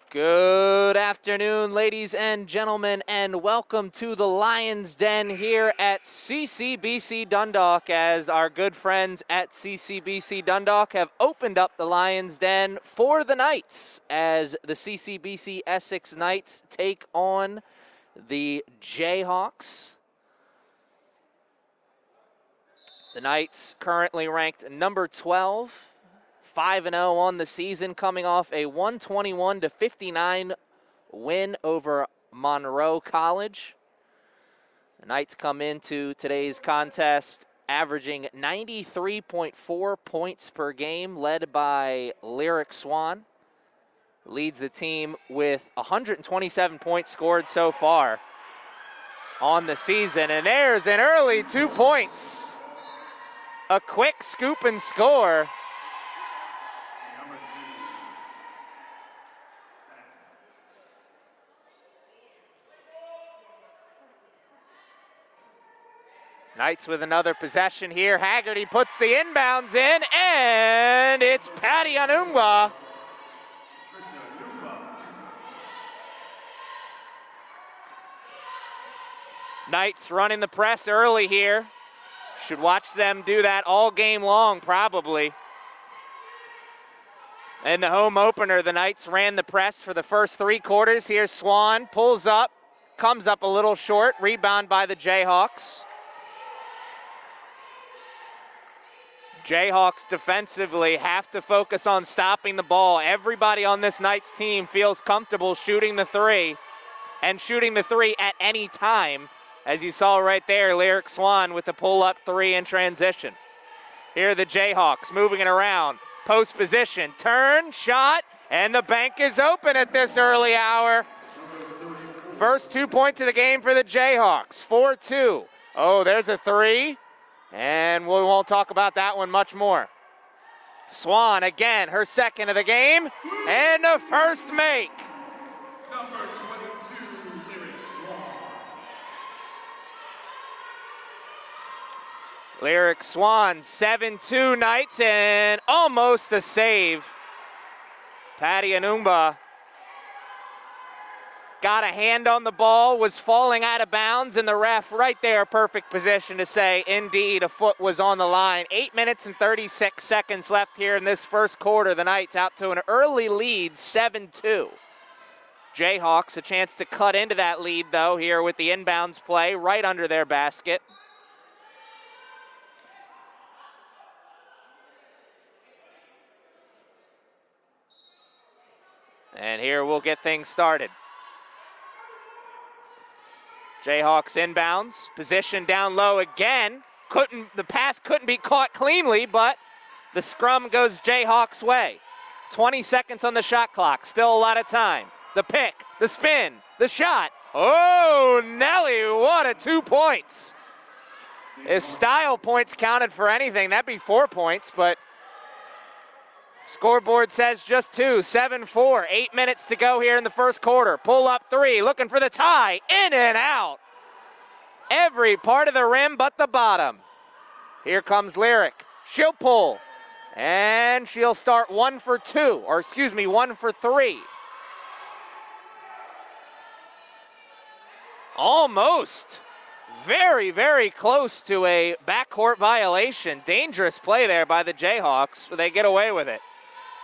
Good afternoon, ladies and gentlemen, and welcome to the Lions Den here at CCBC Dundalk, as our good friends at CCBC Dundalk have opened up the Lions Den for the Knights, as the CCBC Essex Knights take on the Jayhawks. The Knights currently ranked number 12. 5-0 on the season, coming off a 121-59 win over Monroe College. The Knights come into today's contest averaging 93.4 points per game, led by Lyric Swan. Leads the team with 127 points scored so far on the season. And there's an early 2 points. A quick scoop and score. Knights with another possession here. Haggerty puts the inbounds in, and it's Patty Anungwa. Knights running the press early here. Should watch them do that all game long, probably. In the home opener, the Knights ran the press for the first 3 quarters. Here's Swan, pulls up, comes up a little short, rebound by the Jayhawks. Jayhawks defensively have to focus on stopping the ball. Everybody on this Knights team feels comfortable shooting the three, and shooting the three at any time, as you saw right there, Lyric Swan with the pull-up 3 in transition. Here are the Jayhawks moving it around. Post position, turn, shot, and the bank is open at this early hour. First 2 points of the game for the Jayhawks, 4-2. Oh, there's a 3. And we won't talk about that one much more. Swan again, her second of the game, and the first make. Number 22, Lyric Swan. Lyric Swan, 7-2 Knights, and almost a save. Patty Anungwa got a hand on the ball, was falling out of bounds, and the ref right there, perfect position to say, indeed, a foot was on the line. 8 minutes and 36 seconds left here in this first quarter. The Knights out to an early lead, 7-2. Jayhawks a chance to cut into that lead, though, here with the inbounds play right under their basket. And here we'll get things started. Jayhawks inbounds, position down low again. The pass couldn't be caught cleanly, but the scrum goes Jayhawks' way. 20 seconds on the shot clock, still a lot of time. The pick, the spin, the shot. Oh, Nelly, what a 2 points. If style points counted for anything, that'd be 4 points, but scoreboard says just 2, 7-4, 8 minutes to go here in the first quarter. Pull up 3, looking for the tie, in and out. Every part of the rim but the bottom. Here comes Lyric, she'll pull, and she'll start 1 for 2, or excuse me, 1 for 3. Almost, very, very close to a backcourt violation. Dangerous play there by the Jayhawks, but they get away with it.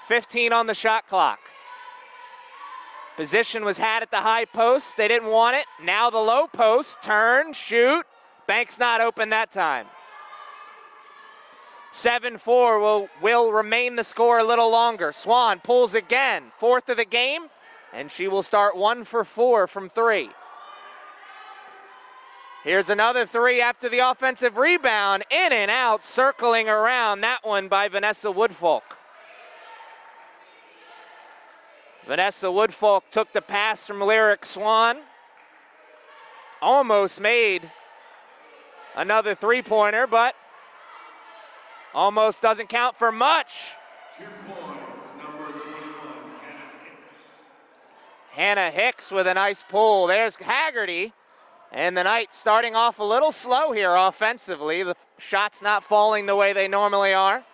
15 on the shot clock. Position was had at the high post. They didn't want it. Now the low post. Turn, shoot. Bank's not open that time. 7-4 will remain the score a little longer. Swan pulls again. 4th of the game, and she will start 1 for 4 from 3. Here's another 3 after the offensive rebound. In and out, circling around. That one by Vanessa Woodfolk. Vanessa Woodfolk took the pass from Lyric Swan. Almost made another 3-pointer, but almost doesn't count for much. 2 points, number 21, Hannah Hicks. Hannah Hicks with a nice pull. There's Haggerty. And the Knights starting off a little slow here offensively. The shots not falling the way they normally are.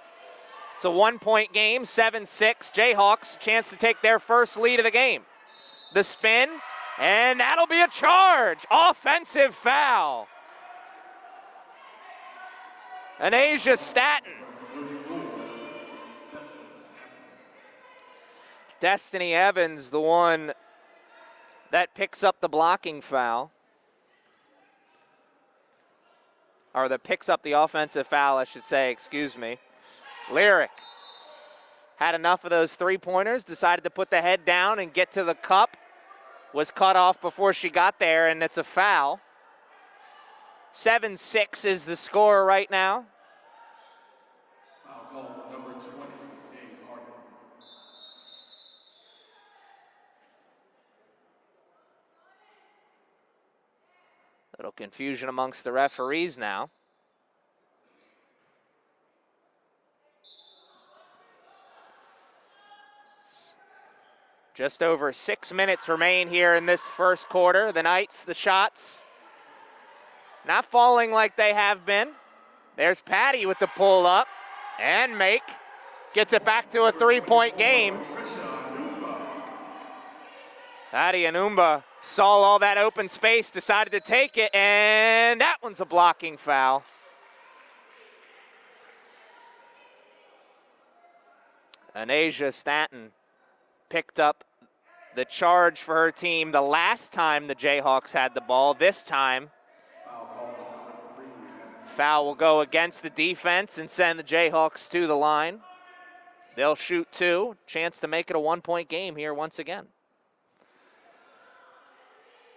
It's a 1-point game, 7-6. Jayhawks, chance to take their first lead of the game. the spin, and that'll be a charge. Offensive foul. Anasia Staton. Destiny Evans, the one that picks up the blocking foul. Or that picks up the offensive foul, I should say, excuse me. Lyric had enough of those three-pointers, decided to put the head down and get to the cup. Was cut off before she got there, and it's a foul. 7-6 is the score right now. Foul call number 20, Dave Harden. Little confusion amongst the referees now. Just over 6 minutes remain here in this first quarter. The Knights, the shots, not falling like they have been. There's Patty with the pull up and make. Gets it back to a three-point game. Patty Anumba saw all that open space, decided to take it, and that one's a blocking foul. Anasia Staton picked up the charge for her team the last time the Jayhawks had the ball. This time, foul will go against the defense and send the Jayhawks to the line. They'll shoot two. Chance to make it a one-point game here once again.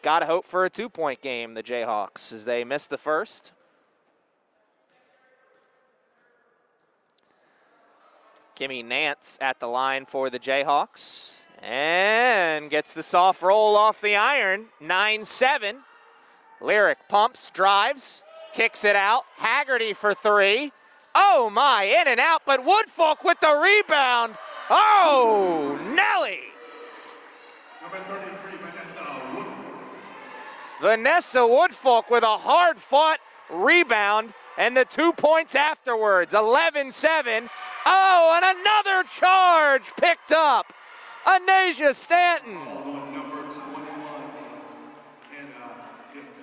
Got to hope for a two-point game, the Jayhawks, as they missed the first. Kimmy Nance at the line for the Jayhawks. And gets the soft roll off the iron, 9-7. Lyric pumps, drives, kicks it out. Haggerty for three. Oh my, in and out, but Woodfolk with the rebound. Oh, Nelly. Number 33, Vanessa Woodfolk. Vanessa Woodfolk with a hard-fought rebound and the 2 points afterwards, 11-7. Oh, and another charge picked up. Anasia Stanton. Number 21, Hannah Hicks.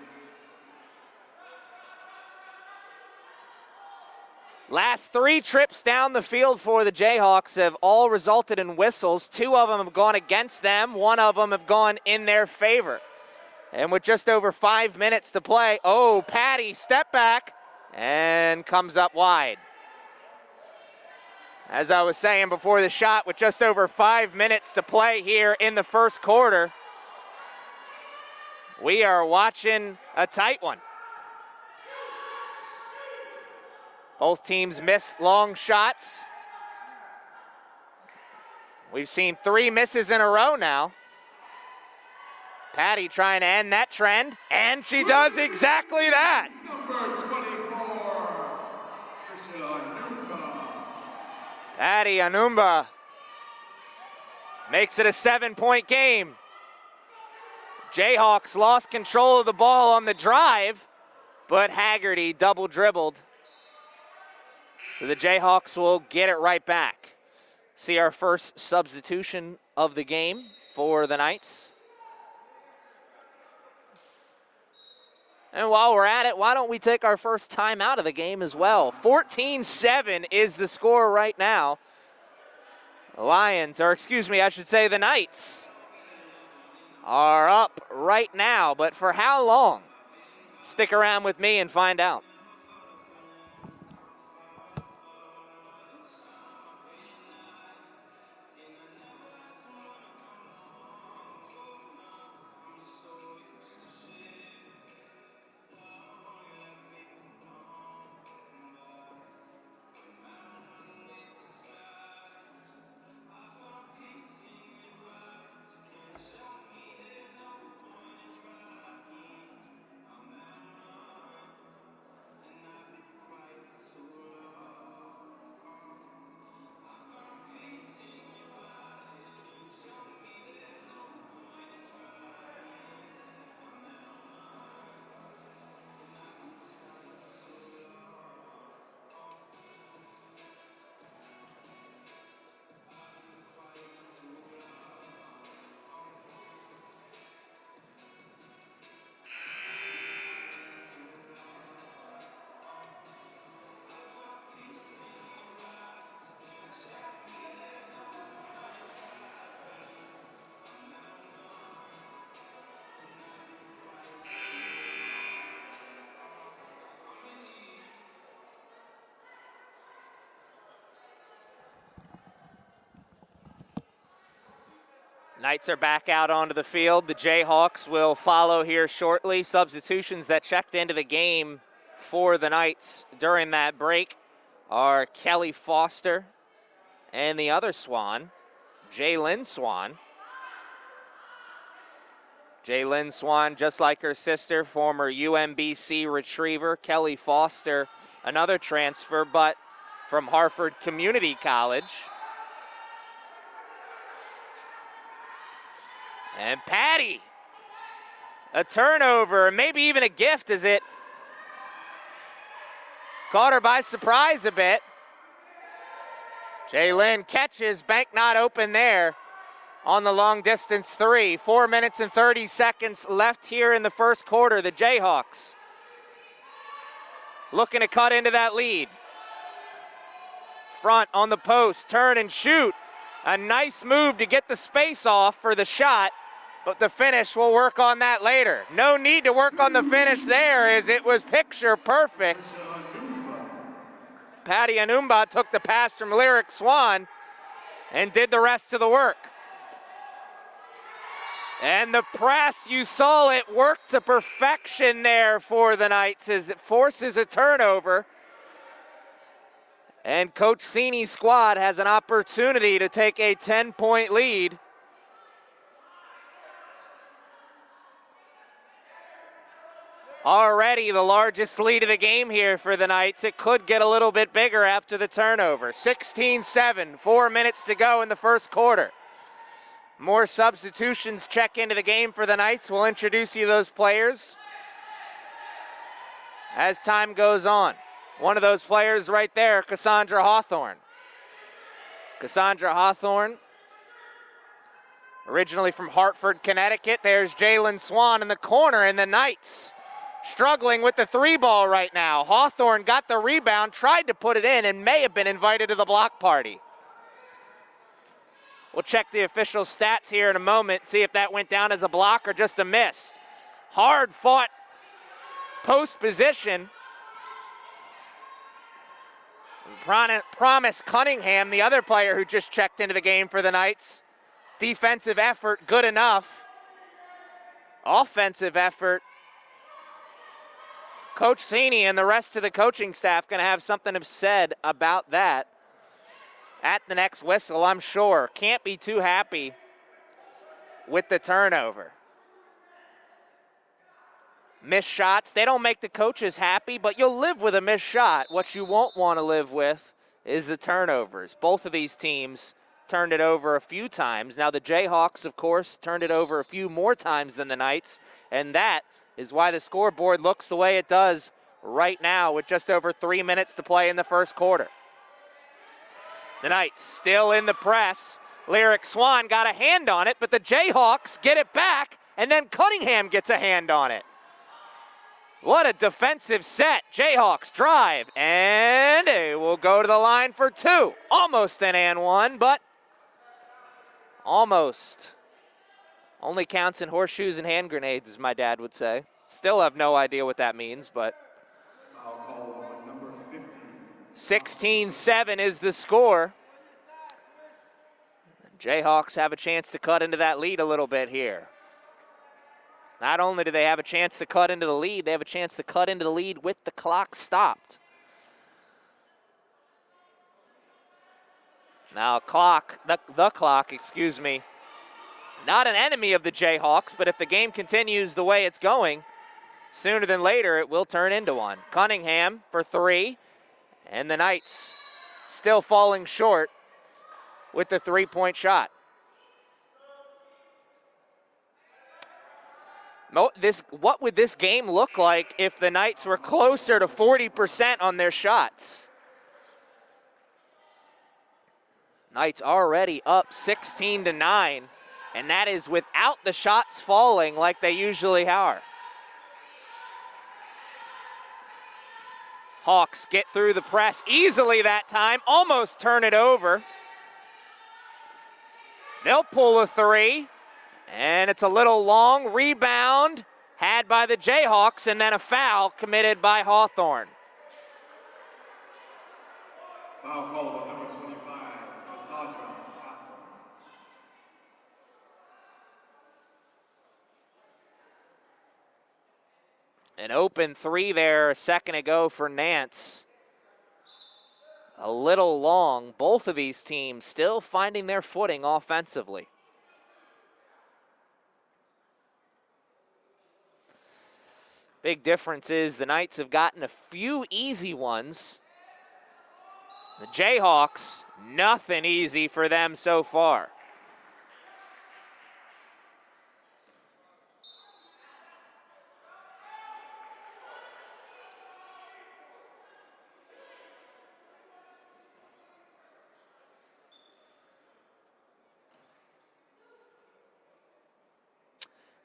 Last three trips down the field for the Jayhawks have all resulted in whistles. 2 of them have gone against them. 1 of them have gone in their favor. And with just over 5 minutes to play, oh, Patty, step back, and comes up wide. As I was saying before the shot, with just over 5 minutes to play here in the first quarter, we are watching a tight one. Both teams missed long shots. We've seen 3 misses in a row now. Patty trying to end that trend, and she does exactly that. Number 24, Trisha Anumba. Patty Anumba makes it a 7-point game. Jayhawks lost control of the ball on the drive, but Haggerty double dribbled. So the Jayhawks will get it right back. See our first substitution of the game for the Knights. And while we're at it, why don't we take our first time out of the game as well? 14-7 is the score right now. The Lions, or excuse me, I should say the Knights, are up right now, but for how long? Stick around with me and find out. Knights are back out onto the field. The Jayhawks will follow here shortly. Substitutions that checked into the game for the Knights during that break are Kelly Foster and the other Swan, Jaylyn Swan. Jaylyn Swan, just like her sister, former UMBC retriever. Kelly Foster, another transfer, but from Hartford Community College. And Patty, a turnover, maybe even a gift as it caught her by surprise a bit. Jaylyn catches, bank not open there on the long distance three. 4 minutes and 30 seconds left here in the first quarter. The Jayhawks looking to cut into that lead. Front on the post, turn and shoot. A nice move to get the space off for the shot, but the finish, we'll work on that later. No need to work on the finish there as it was picture perfect. Patty Anumba took the pass from Lyric Swan and did the rest of the work. And the press, you saw it work to perfection there for the Knights as it forces a turnover. And Coach Sini's squad has an opportunity to take a 10-point lead. Already the largest lead of the game here for the Knights. It could get a little bit bigger after the turnover. 16-7, 4 minutes to go in the first quarter. More substitutions check into the game for the Knights. We'll introduce you to those players as time goes on. One of those players right there, Cassandra Hawthorne. Cassandra Hawthorne, originally from Hartford, Connecticut. There's Jaylyn Swan in the corner, and the Knights struggling with the three ball right now. Hawthorne got the rebound, tried to put it in, and may have been invited to the block party. We'll check the official stats here in a moment, see if that went down as a block or just a miss. Hard fought post position. Promise Cunningham, the other player who just checked into the game for the Knights. Defensive effort, good enough. Offensive effort. Coach Sini and the rest of the coaching staff going to have something to said about that at the next whistle, I'm sure. Can't be too happy with the turnover. Missed shots, they don't make the coaches happy, but you'll live with a missed shot. What you won't want to live with is the turnovers. Both of these teams turned it over a few times. Now the Jayhawks, of course, turned it over a few more times than the Knights, and that is why the scoreboard looks the way it does right now with just over 3 minutes to play in the first quarter. The Knights still in the press. Lyric Swan got a hand on it, but the Jayhawks get it back, and then Cunningham gets a hand on it. What a defensive set. Jayhawks drive, and they will go to the line for two. Almost an and one, but almost. Only counts in horseshoes and hand grenades, as my dad would say. Still have no idea what that means, but 16-7 is the score. Jayhawks have a chance to cut into that lead a little bit here. Not only do they have a chance to cut into the lead, they have a chance to cut into the lead with the clock stopped. Now the clock, excuse me, not an enemy of the Jayhawks, but if the game continues the way it's going, sooner than later it will turn into one. Cunningham for three, and the Knights still falling short with the three-point shot. What would this game look like if the Knights were closer to 40% on their shots? Knights already up 16-9, and that is without the shots falling like they usually are. Hawks get through the press easily that time, almost turn it over. They'll pull a three. And it's a little long rebound had by the Jayhawks, and then a foul committed by Hawthorne. Foul called on number 25, Cassandra Hawthorne. An open three there a second ago for Nance. A little long. Both of these teams still finding their footing offensively. Big difference is the Knights have gotten a few easy ones. The Jayhawks, nothing easy for them so far.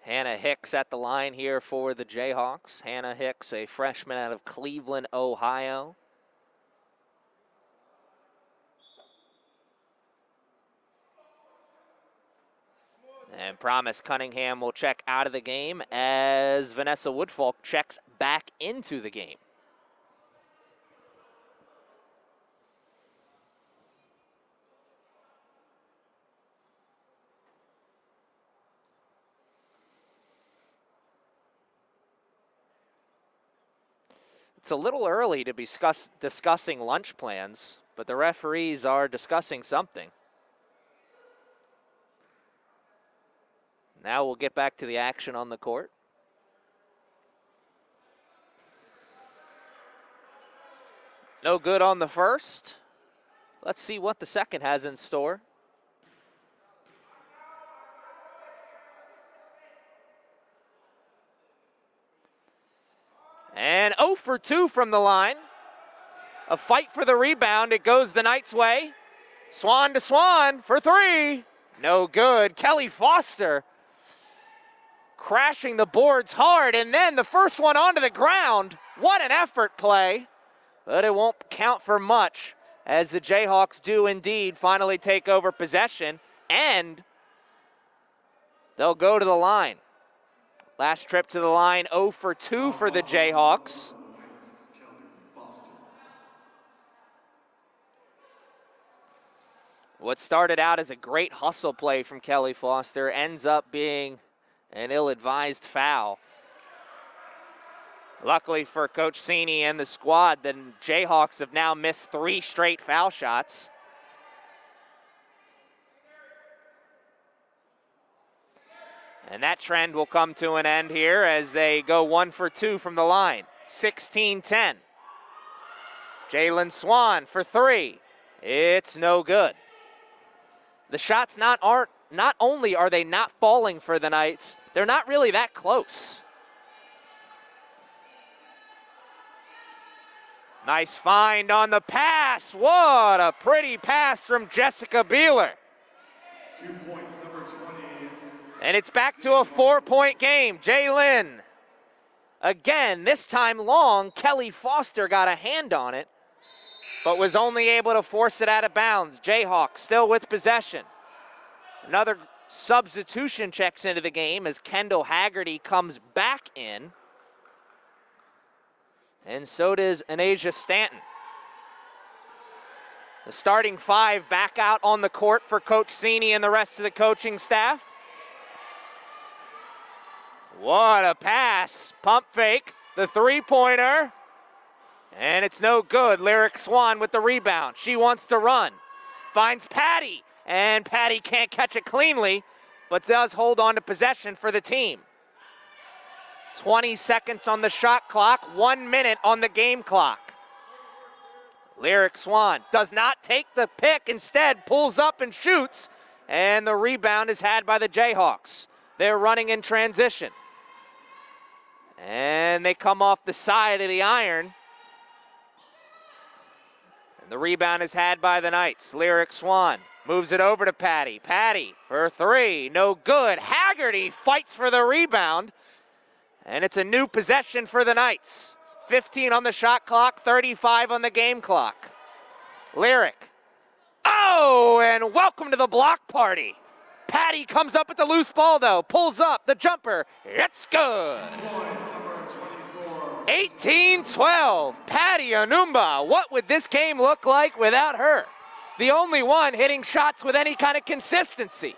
Hannah Hicks at the line here for the Jayhawks. Hannah Hicks, a freshman out of Cleveland, Ohio. And Promise Cunningham will check out of the game as Vanessa Woodfolk checks back into the game. It's a little early to be discussing lunch plans, but the referees are discussing something. Now we'll get back to the action on the court. No good on the first. Let's see what the second has in store. And 0 for 2 from the line. A fight for the rebound. It goes the Knights' way. Swan to Swan for three. No good. Kelly Foster crashing the boards hard, and then the first one onto the ground. What an effort play. But it won't count for much as the Jayhawks do indeed finally take over possession, and they'll go to the line. Last trip to the line, 0 for 2 for the Jayhawks. What started out as a great hustle play from Kelly Foster ends up being an ill-advised foul. Luckily for Coach Cini and the squad, the Jayhawks have now missed 3 straight foul shots. And that trend will come to an end here as they go 1 for 2 from the line. 16-10. Jalen Swan for three. It's no good. The shots not only are they not falling for the Knights, they're not really that close. Nice find on the pass. What a pretty pass from Jessica Beeler. 2 points, number 20. And it's back to a 4-point game. Jaylin, again, this time long, Kelly Foster got a hand on it, but was only able to force it out of bounds. Jayhawks still with possession. Another substitution checks into the game as Kendall Haggerty comes back in. And so does Anasia Stanton. The starting 5 back out on the court for Coach Cini and the rest of the coaching staff. What a pass. Pump fake. The three-pointer. And it's no good. Lyric Swan with the rebound. She wants to run. Finds Patty. And Patty can't catch it cleanly, but does hold on to possession for the team. 20 seconds on the shot clock. 1 minute on the game clock. Lyric Swan does not take the pick. Instead, pulls up and shoots. And the rebound is had by the Jayhawks. They're running in transition. And they come off the side of the iron. And the rebound is had by the Knights. Lyric Swan moves it over to Patty. Patty for three. No good. Haggerty fights for the rebound. And it's a new possession for the Knights. 15 on the shot clock, 35 on the game clock. Lyric. Oh, and welcome to the block party. Patty comes up with the loose ball, though. Pulls up the jumper. It's good. 18-12. Patty Anumba. What would this game look like without her? The only one hitting shots with any kind of consistency.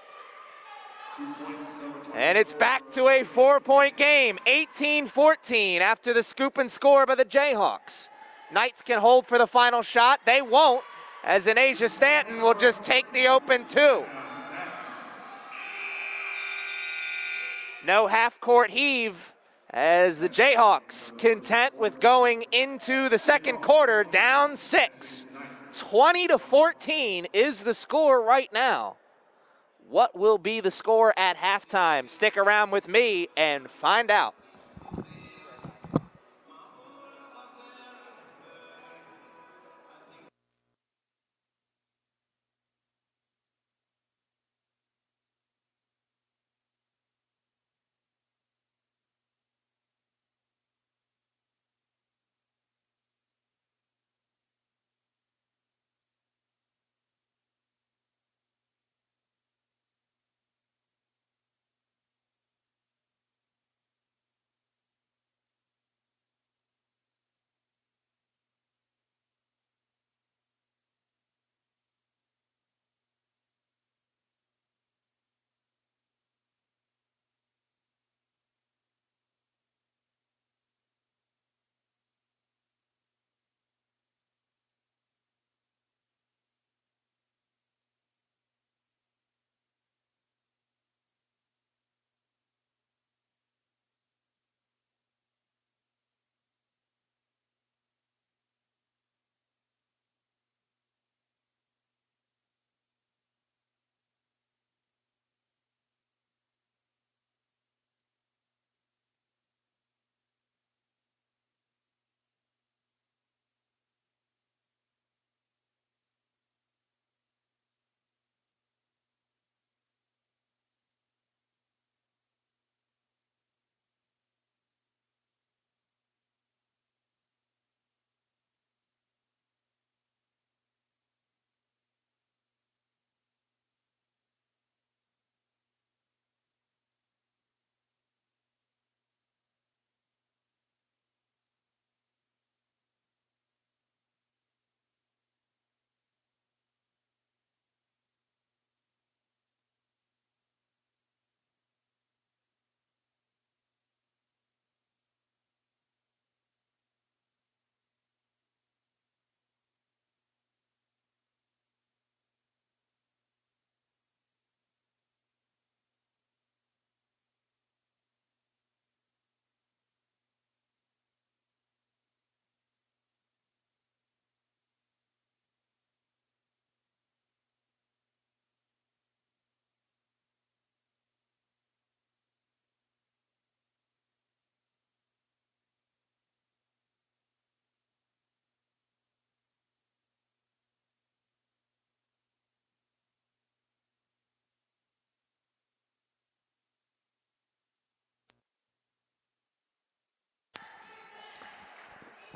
2 points, number 24. And it's back to a 4-point game, 18-14 after the scoop and score by the Jayhawks. Knights can hold for the final shot. They won't, as in Asia Stanton will just take the open two. No half-court heave as the Jayhawks content with going into the second quarter down 6. 20-14 is the score right now. What will be the score at halftime? Stick around with me and find out.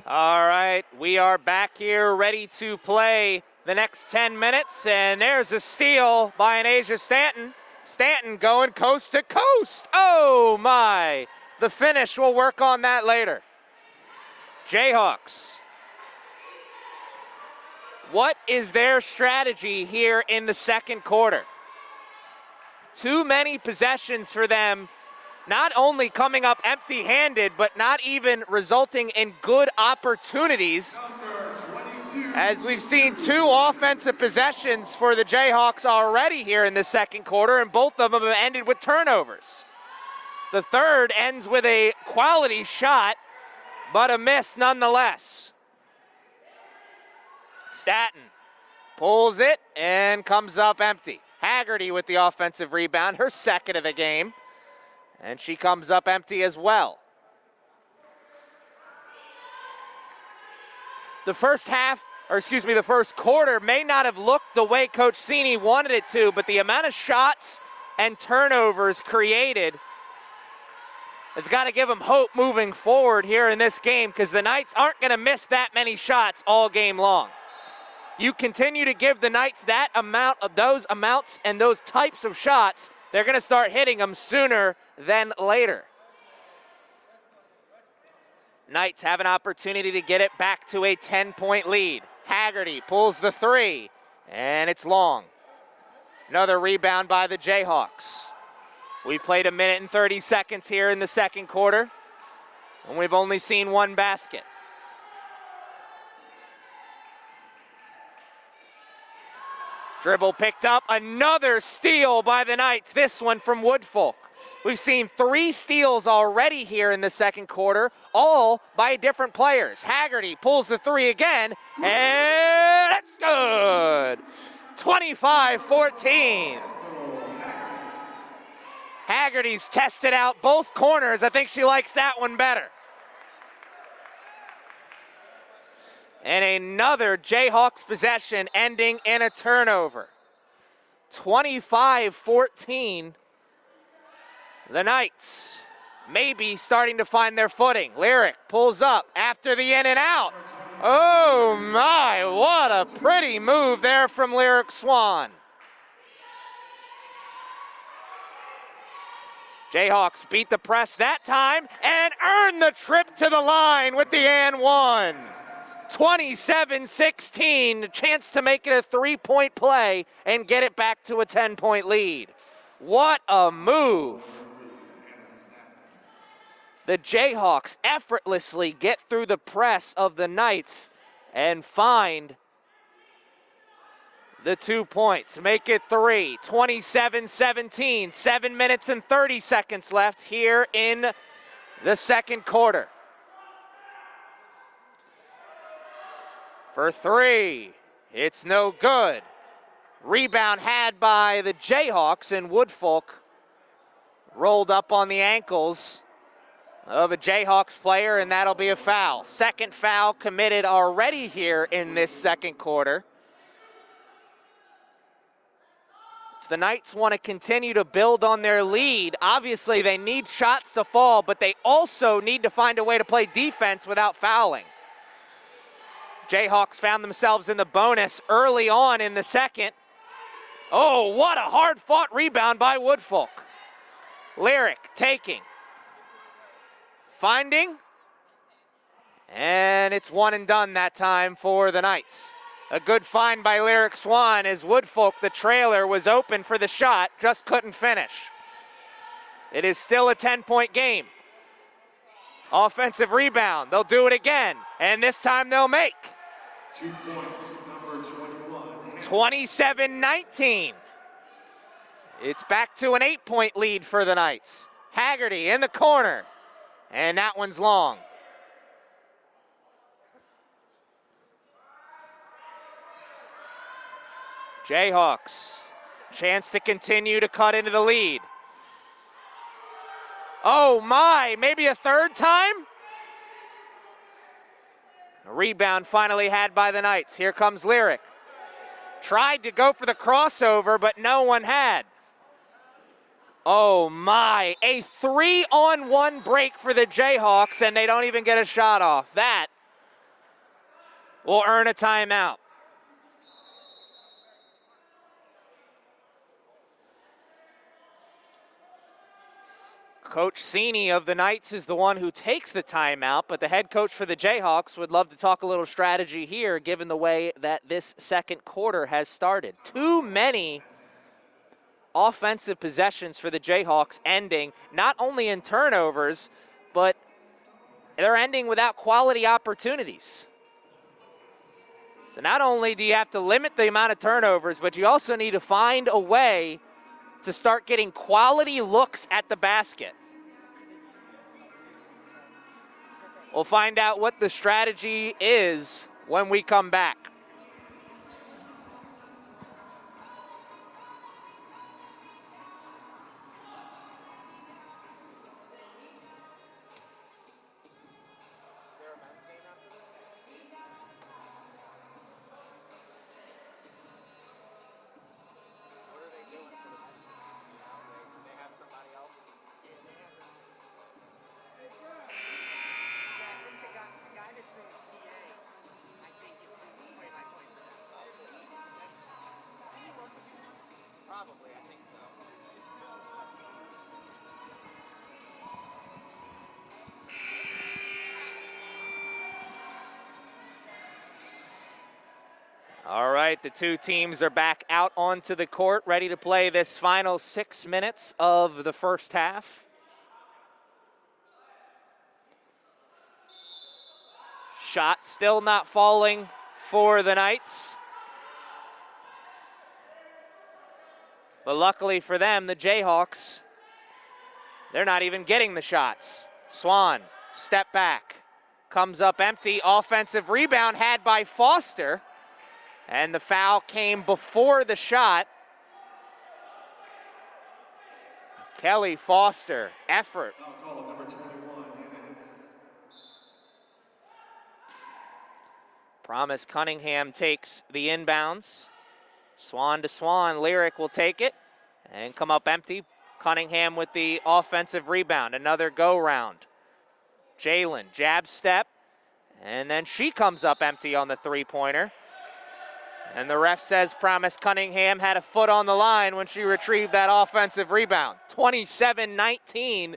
All right, we are back here ready to play the next 10 minutes, and there's a steal by an Asia Stanton. Stanton going coast to coast. Oh my, the finish, we'll work on that later. Jayhawks. What is their strategy here in the second quarter? Too many possessions for them, not only coming up empty-handed, but not even resulting in good opportunities. As we've seen 2 offensive possessions for the Jayhawks already here in the second quarter, and both of them have ended with turnovers. The third ends with a quality shot, but a miss nonetheless. Stanton pulls it and comes up empty. Haggerty with the offensive rebound, her second of the game. And she comes up empty as well. The first quarter may not have looked the way Coach Cini wanted it to, but the amount of shots and turnovers created has got to give them hope moving forward here in this game, because the Knights aren't going to miss that many shots all game long. You continue to give the Knights that amount of those amounts and those types of shots, they're going to start hitting them sooner than later. Knights have an opportunity to get it back to a 10-point lead. Haggerty pulls the 3, and it's long. Another rebound by the Jayhawks. We played 1 minute and 30 seconds here in the second quarter, and we've only seen one basket. Dribble picked up, another steal by the Knights, this one from Woodfolk. We've seen 3 steals already here in the second quarter, all by different players. Haggerty pulls the 3 again, and it's good. 25-14. Haggerty's tested out both corners. I think she likes that one better. And another Jayhawks possession ending in a turnover. 25-14. The Knights maybe starting to find their footing. Lyric pulls up after the in and out. Oh my, what a pretty move there from Lyric Swan. Jayhawks beat the press that time and earn the trip to the line with the and one. 27-16, a chance to make it a 3-point play and get it back to a 10-point lead. What a move. The Jayhawks effortlessly get through the press of the Knights and find the 2 points. Make it 3, 27-17, 7 minutes and 30 seconds left here in the second quarter. For 3, it's no good. Rebound had by the Jayhawks, and Woodfolk rolled up on the ankles of a Jayhawks player, and that'll be a foul. Second foul committed already here in this second quarter. If the Knights want to continue to build on their lead, obviously they need shots to fall, but they also need to find a way to play defense without fouling. Jayhawks found themselves in the bonus early on in the second. Oh, what a hard-fought rebound by Woodfolk. Lyric taking. Finding. And it's one and done that time for the Knights. A good find by Lyric Swan as Woodfolk, the trailer, was open for the shot, just couldn't finish. It is still a 10-point game. Offensive rebound, they'll do it again, and this time they'll make. 2 points, number 21. 27-19. It's back to an 8-point lead for the Knights. Haggerty in the corner, and that one's long. Jayhawks, chance to continue to cut into the lead. Oh my, maybe a third time? A rebound finally had by the Knights. Here comes Lyric. Tried to go for the crossover, but no one had. Oh my, a 3-on-1 break for the Jayhawks, and they don't even get a shot off. That will earn a timeout. Coach Sini of the Knights is the one who takes the timeout, but the head coach for the Jayhawks would love to talk a little strategy here given the way that this second quarter has started. Too many offensive possessions for the Jayhawks ending not only in turnovers, but they're ending without quality opportunities. So not only do you have to limit the amount of turnovers, but you also need to find a way to start getting quality looks at the basket. We'll find out what the strategy is when we come back. Probably, I think so. All right. right, the two teams are back out onto the court, ready to play this final 6 minutes of the first half. Shot still not falling for the Knights. But luckily for them, the Jayhawks, they're not even getting the shots. Swan, step back, comes up empty. Offensive rebound had by Foster. And the foul came before the shot. Kelly Foster, effort. Foul call, number 21, Essex. Promise Cunningham takes the inbounds. Swan to Swan, Lyric will take it and come up empty. Cunningham with the offensive rebound, another go round. Jalen, jab step, and then she comes up empty on the three-pointer. And the ref says Promise Cunningham had a foot on the line when she retrieved that offensive rebound. 27-19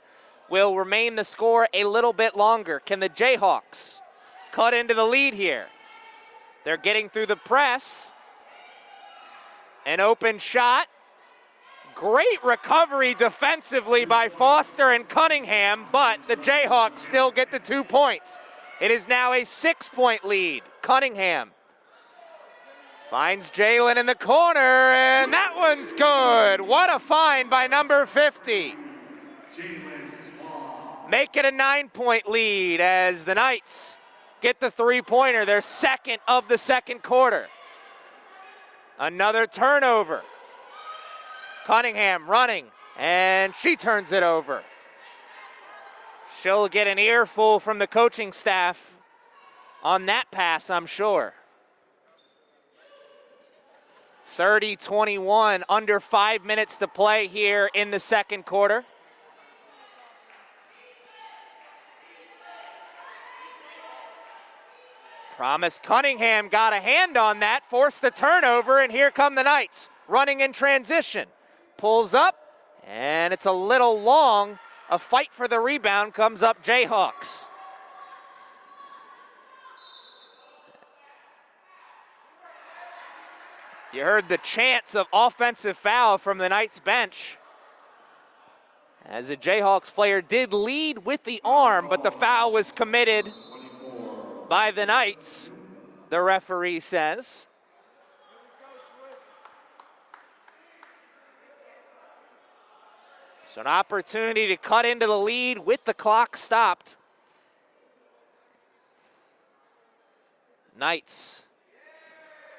will remain the score a little bit longer. Can the Jayhawks cut into the lead here? They're getting through the press. An open shot. Great recovery defensively by Foster and Cunningham, but the Jayhawks still get the 2 points. It is now a 6-point lead. Cunningham finds Jalen in the corner, and that one's good. What a find by number 50. Make it a 9-point lead as the Knights get the three-pointer, their second of the second quarter. Another turnover. Cunningham running, and she turns it over. She'll get an earful from the coaching staff on that pass, I'm sure. 30-21, under 5 minutes to play here in the second quarter. Promise Cunningham got a hand on that, forced a turnover, and here come the Knights, running in transition. Pulls up, and it's a little long. A fight for the rebound comes up Jayhawks. You heard the chants of offensive foul from the Knights bench, as the Jayhawks player did lead with the arm, but the foul was committed by the Knights, the referee says. So an opportunity to cut into the lead with the clock stopped. Knights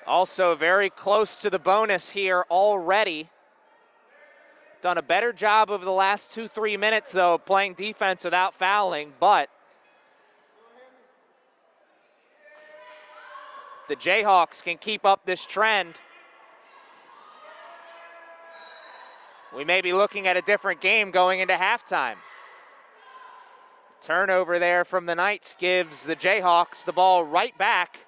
also very close to the bonus here already. Done a better job over the last 2-3 minutes, though, playing defense without fouling, but the Jayhawks can keep up this trend. We may be looking at a different game going into halftime. Turnover there from the Knights gives the Jayhawks the ball right back,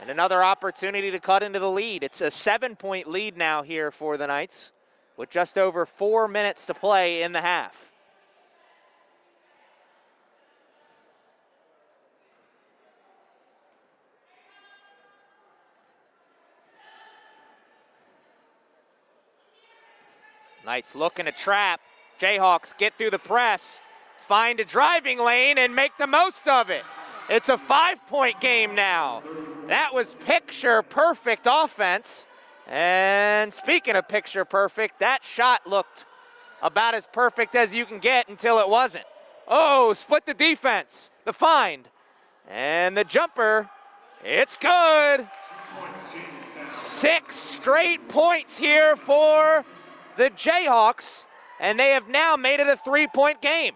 and another opportunity to cut into the lead. It's a 7-point lead now here for the Knights, with just over 4 minutes to play in the half. Knights looking to trap. Jayhawks get through the press, find a driving lane, and make the most of it. It's a 5-point game now. That was picture-perfect offense. And speaking of picture-perfect, that shot looked about as perfect as you can get until it wasn't. Oh, split the defense. The find. And the jumper, it's good. 6 straight points here for the Jayhawks, and they have now made it a 3-point game.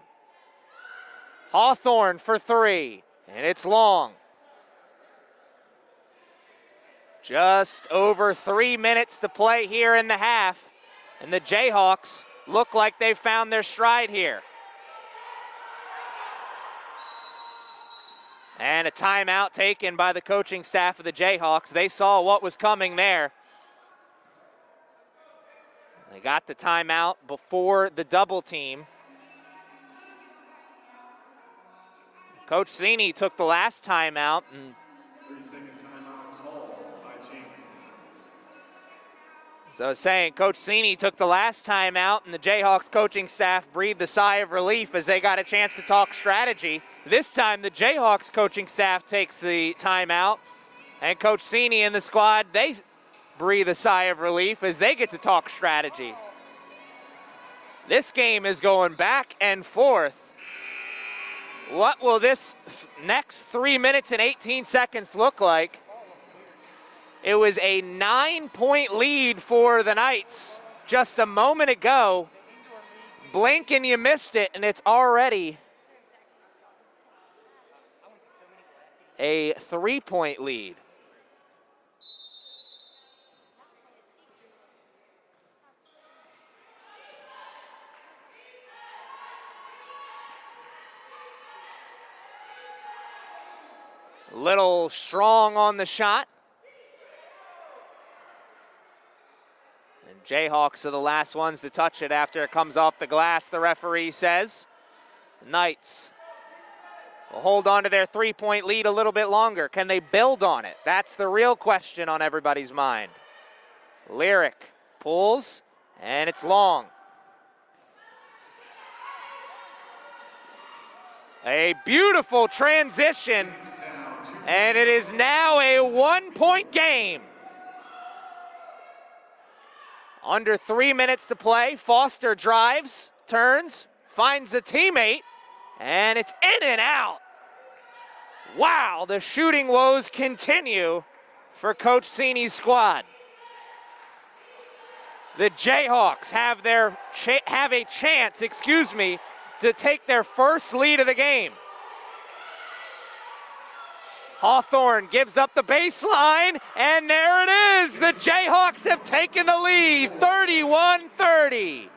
Hawthorne for 3, and it's long. Just over 3 minutes to play here in the half, and the Jayhawks look like they've found their stride here. And a timeout taken by the coaching staff of the Jayhawks. They saw what was coming there. They got the timeout before the double team. Coach Zini took the last timeout. And 3-second timeout called by Jamestown. So saying Coach Cini took the last time out, and the Jayhawks coaching staff breathed a sigh of relief as they got a chance to talk strategy. This time the Jayhawks coaching staff takes the timeout, and Coach Cini and the squad, they breathe a sigh of relief as they get to talk strategy. This game is going back and forth. What will this next 3 minutes and 18 seconds look like? It was a 9-point lead for the Knights just a moment ago. Blink and you missed it, and it's already a 3-point lead. Little strong on the shot. And Jayhawks are the last ones to touch it after it comes off the glass, the referee says. The Knights will hold on to their 3-point lead a little bit longer. Can they build on it? That's the real question on everybody's mind. Lyric pulls, and it's long. A beautiful transition. And it is now a 1-point game. Under 3 minutes to play. Foster drives, turns, finds a teammate, and it's in and out. Wow, the shooting woes continue for Coach Cini's squad. The Jayhawks have a chance, to take their first lead of the game. Hawthorne gives up the baseline, and there it is. The Jayhawks have taken the lead, 31-30.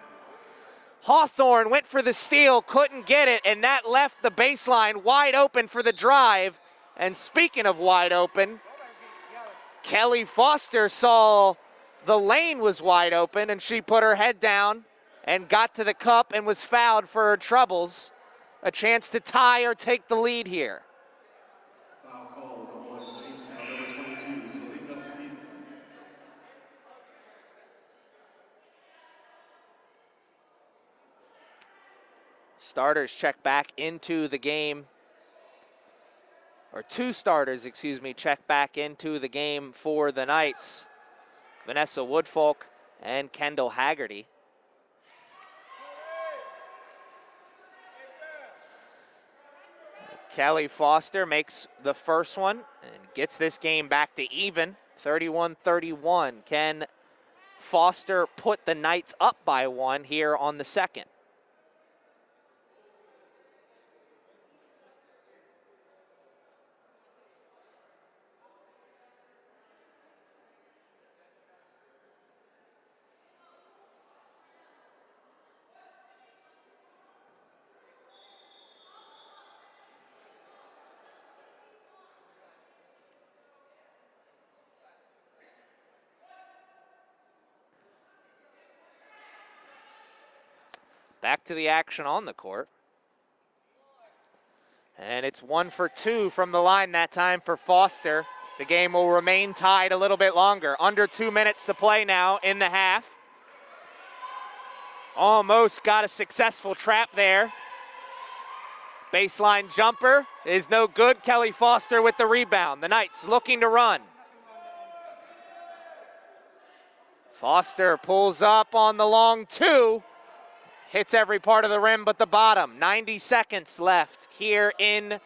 Hawthorne went for the steal, couldn't get it, and that left the baseline wide open for the drive. And speaking of wide open, Kelly Foster saw the lane was wide open, and she put her head down and got to the cup and was fouled for her troubles. A chance to tie or take the lead here. Jamestown, number 22, Starters check back into the game. Or two starters, check back into the game for the Knights. Vanessa Woodfolk and Kendall Haggerty. Kelly Foster makes the first one and gets this game back to even, 31-31. Can Foster put the Knights up by one here on the second? Back to the action on the court. And it's 1 for 2 from the line that time for Foster. The game will remain tied a little bit longer. Under 2 minutes to play now in the half. Almost got a successful trap there. Baseline jumper is no good. Kelly Foster with the rebound. The Knights looking to run. Foster pulls up on the long two. Hits every part of the rim but the bottom. 90 seconds left here in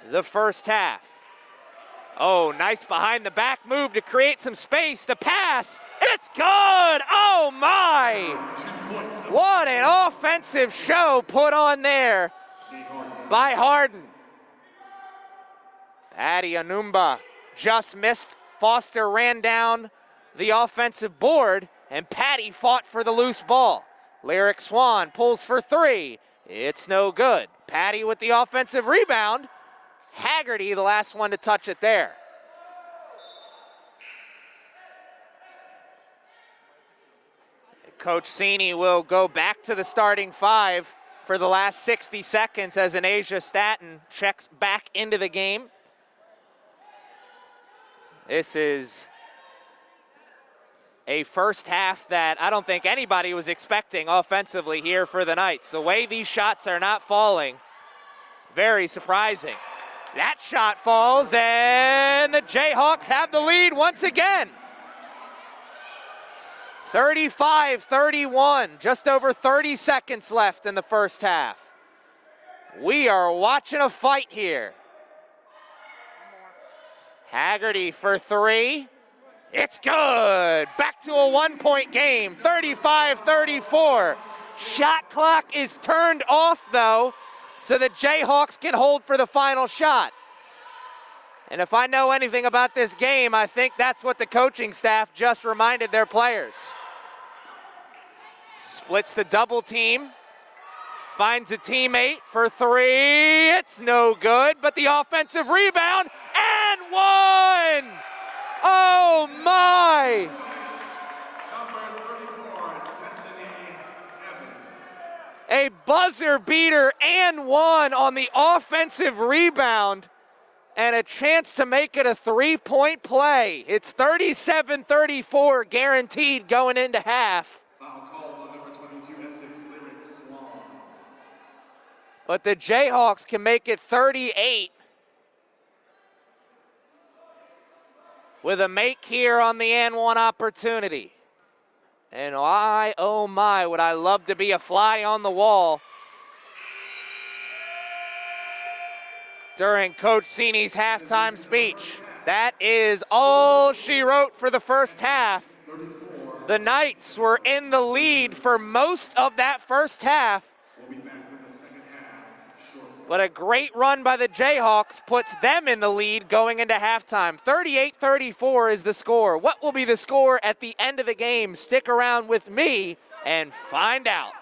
the first half. Oh, nice behind the back move to create some space. The pass, it's good! Oh my! What an offensive show put on there by Harden. Patty Anumba just missed. Foster ran down the offensive board, and Patty fought for the loose ball. Lyric Swan pulls for three. It's no good. Patty with the offensive rebound. Haggerty, the last one to touch it there. Coach Cini will go back to the starting five for the last 60 seconds as Anasia Staton checks back into the game. This is A first half that I don't think anybody was expecting offensively here for the Knights. The way these shots are not falling, very surprising. That shot falls, and the Jayhawks have the lead once again. 35-31, just over 30 seconds left in the first half. We are watching a fight here. Haggerty for three. It's good. Back to a one-point game, 35-34. Shot clock is turned off, though, so the Jayhawks can hold for the final shot. And if I know anything about this game, I think that's what the coaching staff just reminded their players. Splits the double team. Finds a teammate for three. It's no good, but the offensive rebound and one! Oh my! A buzzer beater and one on the offensive rebound, and a chance to make it a three-point play. It's 37-34 guaranteed going into half. Foul called on number 22, Essex, Swan. But the Jayhawks can make it 38 with a make here on the and one opportunity. And oh my, would I love to be a fly on the wall during Coach Sini's halftime speech. That is all she wrote for the first half. The Knights were in the lead for most of that first half. We'll be back with the second half shortly. But a great run by the Jayhawks puts them in the lead going into halftime. 38-34 is the score. What will be the score at the end of the game? Stick around with me and find out.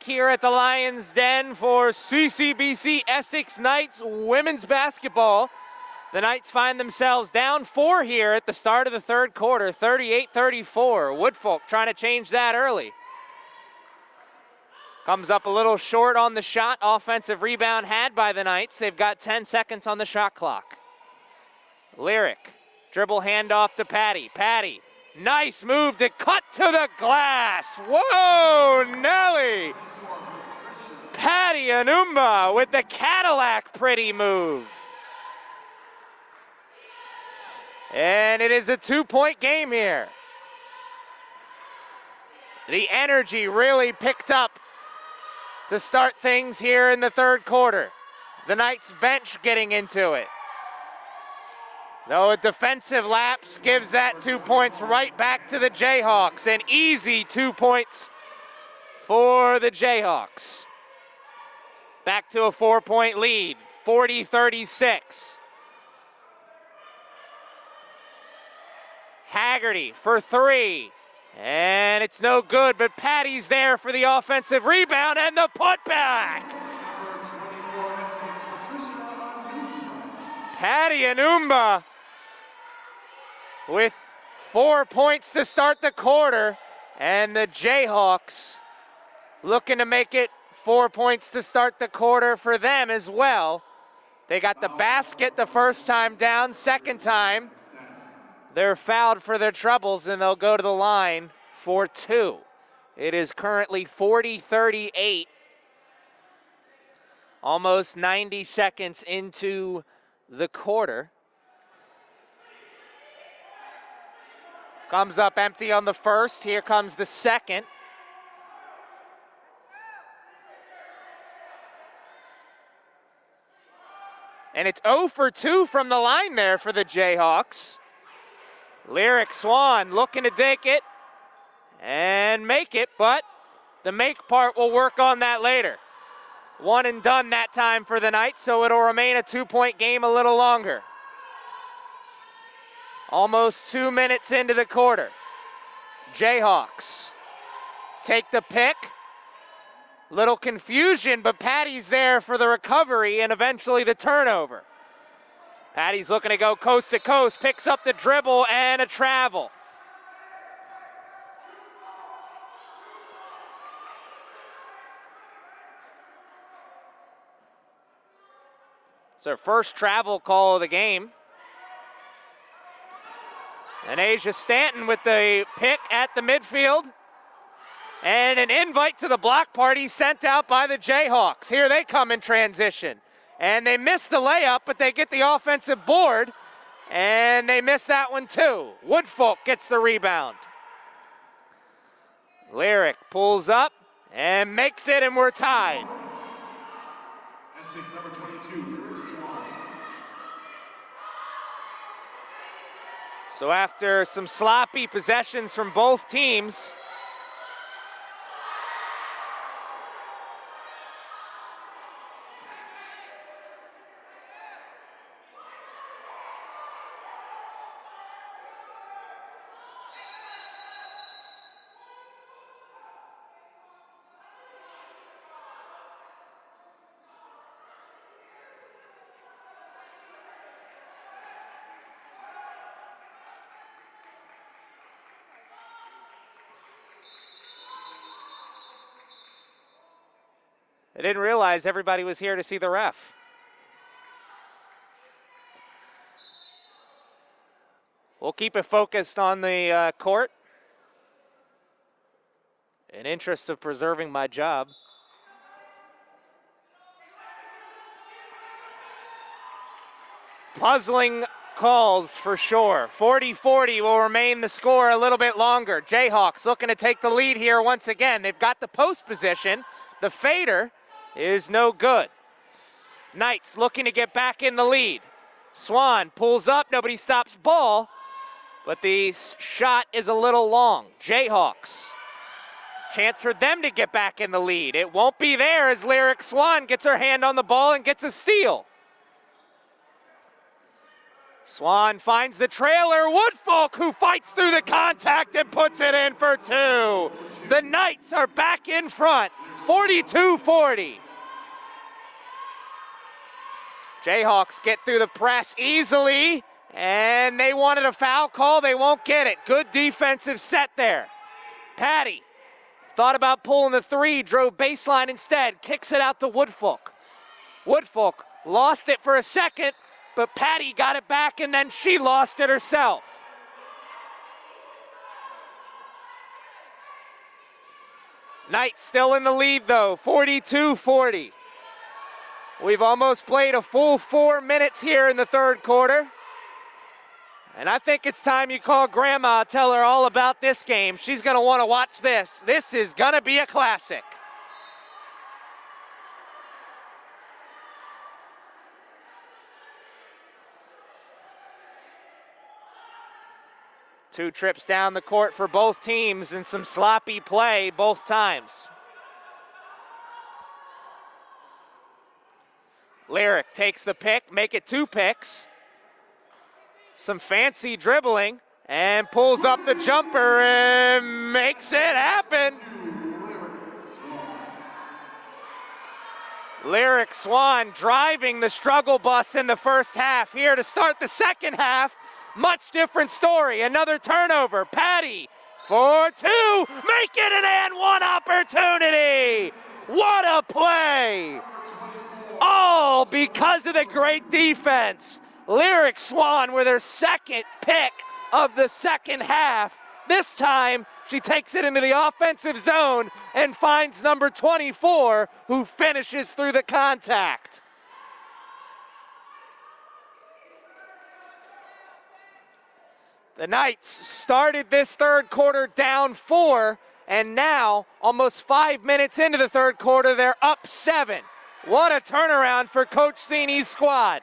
back here at the Lions Den for CCBC Essex Knights women's basketball. The Knights find themselves down 4 here at the start of the third quarter, 38-34. Woodfolk trying to change that early. Comes up a little short on the shot. Offensive rebound had by the Knights. They've got 10 seconds on the shot clock. Lyric, dribble handoff to Patty. Patty, nice move to cut to the glass. Whoa, Nelly. Patty Anumba with the Cadillac pretty move. And it is a 2-point game here. The energy really picked up to start things here in the third quarter. The Knights bench getting into it. Though a defensive lapse gives that 2 points right back to the Jayhawks. An easy 2 points for the Jayhawks. Back to a 4-point lead, 40-36. Haggerty for 3. And it's no good, but Patty's there for the offensive rebound and the putback. Patty Anumba with 4 points to start the quarter, and the Jayhawks looking to make it 4 points to start the quarter for them as well. They got the basket the first time down, second time they're fouled for their troubles, and they'll go to the line for 2. It is currently 40-38, almost 90 seconds into the quarter. Comes up empty on the first. Here comes the second. And it's 0 for 2 from the line there for the Jayhawks. Lyric Swan looking to take it and make it, but the make part will work on that later. 1 and done that time for the Knights, so it'll remain a 2-point game a little longer. Almost 2 minutes into the quarter. Jayhawks take the pick. Little confusion, but Patty's there for the recovery and eventually the turnover. Patty's looking to go coast to coast, picks up the dribble and a travel. It's their first travel call of the game. And Asia Stanton with the pick at the midfield. And an invite to the block party sent out by the Jayhawks. Here they come in transition. And they miss the layup, but they get the offensive board. And they miss that one too. Woodfolk gets the rebound. Lyric pulls up and makes it, and we're tied. Essex number 22, Swan. So after some sloppy possessions from both teams, I didn't realize everybody was here to see the ref. We'll keep it focused on the court in interest of preserving my job. Puzzling calls for sure. 40-40 will remain the score a little bit longer. Jayhawks looking to take the lead here once again. They've got the post position. The fader is no good. Knights looking to get back in the lead. Swan pulls up, nobody stops ball, but the shot is a little long. Jayhawks, chance for them to get back in the lead. It won't be there as Lyric Swan gets her hand on the ball and gets a steal. Swan finds the trailer, Woodfolk, who fights through the contact and puts it in for 2. The Knights are back in front, 42-40. Jayhawks get through the press easily, and they wanted a foul call. They won't get it. Good defensive set there. Patty thought about pulling the three, drove baseline instead, kicks it out to Woodfolk. Woodfolk lost it for a second, but Patty got it back, and then she lost it herself. Knights still in the lead, though, 42-40. We've almost played a full 4 minutes here in the third quarter. And I think it's time you call Grandma, tell her all about this game. She's going to want to watch this. This is going to be a classic. Two trips down the court for both teams and some sloppy play both times. Lyric takes the pick, make it 2 picks. Some fancy dribbling and pulls up the jumper and makes it happen. Lyric Swan driving the struggle bus in the first half. Here to start the second half. Much different story. Another turnover. Patty for 2. Make it an and 1 opportunity. What a play. All because of the great defense. Lyric Swan with her second pick of the second half. This time, she takes it into the offensive zone and finds number 24, who finishes through the contact. The Knights started this third quarter down 4, and now, almost 5 minutes into the third quarter, they're up 7. What a turnaround for Coach Sini's squad.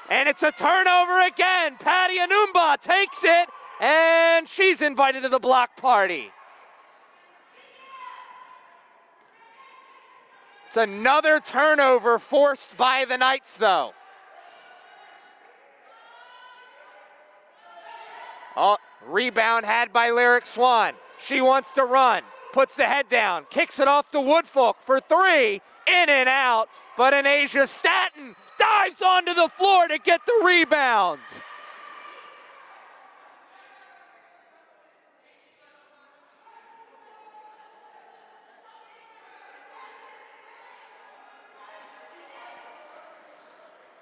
And it's a turnover again. Patty Anumba takes it, and she's invited to the block party. It's another turnover forced by the Knights, though. Oh, rebound had by Lyric Swan. She wants to run, puts the head down, kicks it off to Woodfolk for 3, in and out, but Anasia Staton dives onto the floor to get the rebound.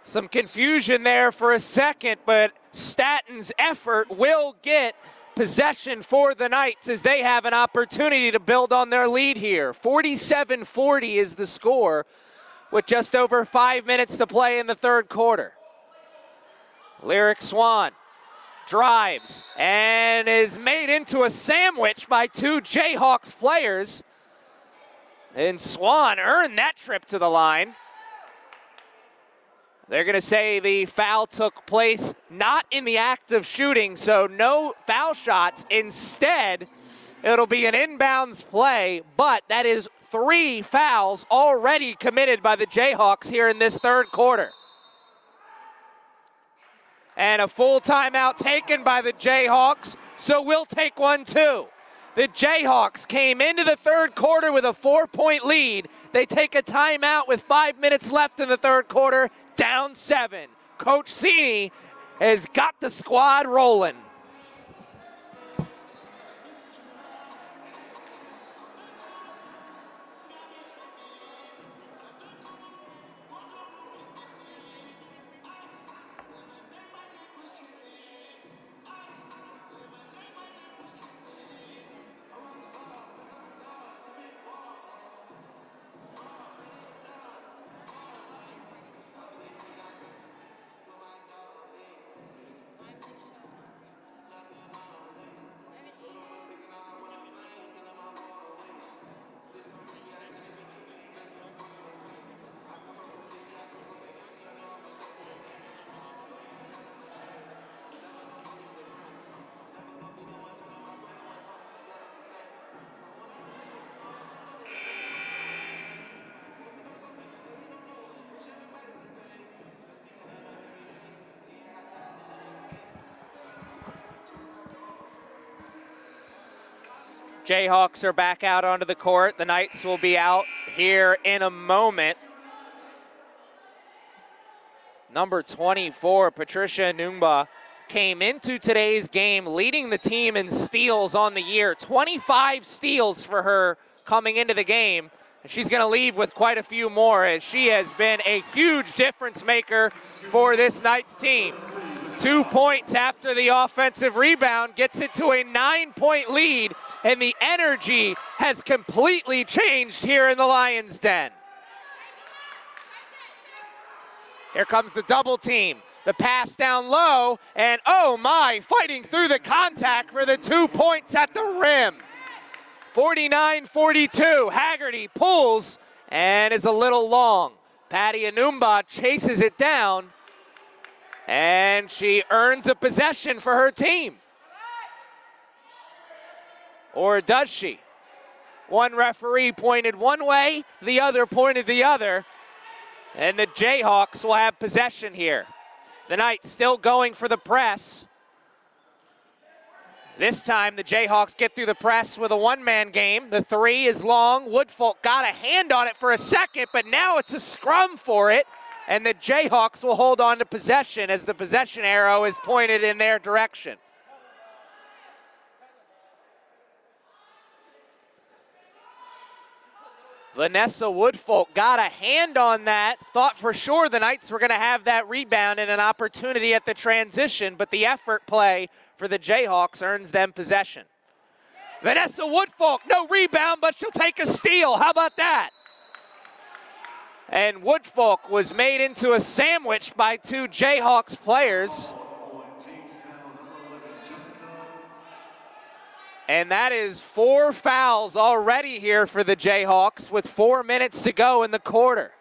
Some confusion there for a second, but Staton's effort will get possession for the Knights as they have an opportunity to build on their lead here. 47-40 is the score with just over 5 minutes to play in the third quarter. Lyric Swan drives and is made into a sandwich by 2 Jayhawks players. And Swan earned that trip to the line. They're going to say the foul took place not in the act of shooting, so no foul shots. Instead, it'll be an inbounds play, but that is 3 fouls already committed by the Jayhawks here in this third quarter. And a full timeout taken by the Jayhawks, so we'll take one too. The Jayhawks came into the third quarter with a 4-point lead. They take a timeout with 5 minutes left in the third quarter, down 7. Coach Sini has got the squad rolling. Jayhawks are back out onto the court. The Knights will be out here in a moment. Number 24, Patricia Nungba, came into today's game leading the team in steals on the year. 25 steals for her coming into the game. And she's going to leave with quite a few more, as she has been a huge difference maker for this Knights team. 2 points after the offensive rebound gets it to a 9-point lead, and the energy has completely changed here in the Lions' Den. Here comes the double team. The pass down low, and oh my, fighting through the contact for the 2 points at the rim. 49-42, Haggerty pulls and is a little long. Patty Anumba chases it down, and she earns a possession for her team. Or does she? One referee pointed one way, the other pointed the other, and the Jayhawks will have possession here. The Knights still going for the press. This time the Jayhawks get through the press with a one-man game. The three is long. Woodfolk got a hand on it for a second, but now it's a scrum for it, and the Jayhawks will hold on to possession as the possession arrow is pointed in their direction. Vanessa Woodfolk got a hand on that, thought for sure the Knights were going to have that rebound and an opportunity at the transition, but the effort play for the Jayhawks earns them possession. Vanessa Woodfolk, no rebound, but she'll take a steal. How about that? And Woodfolk was made into a sandwich by two Jayhawks players. And that is 4 fouls already here for the Jayhawks with 4 minutes to go in the quarter.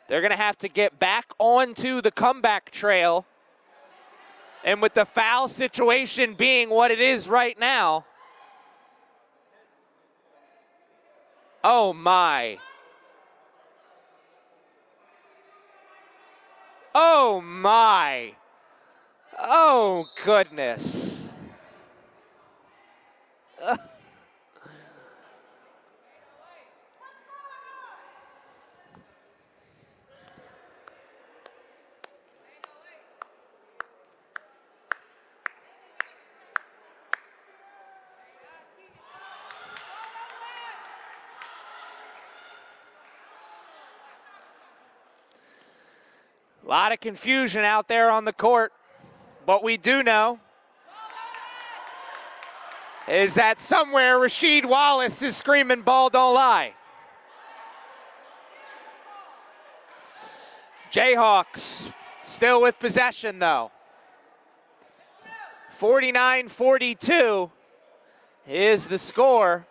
They're going to have to get back onto the comeback trail. And with the foul situation being what it is right now, oh my. Oh my. Oh, goodness. A lot of confusion out there on the court. What we do know is that somewhere Rasheed Wallace is screaming, "Ball don't lie." Jayhawks still with possession though. 49-42 is the score.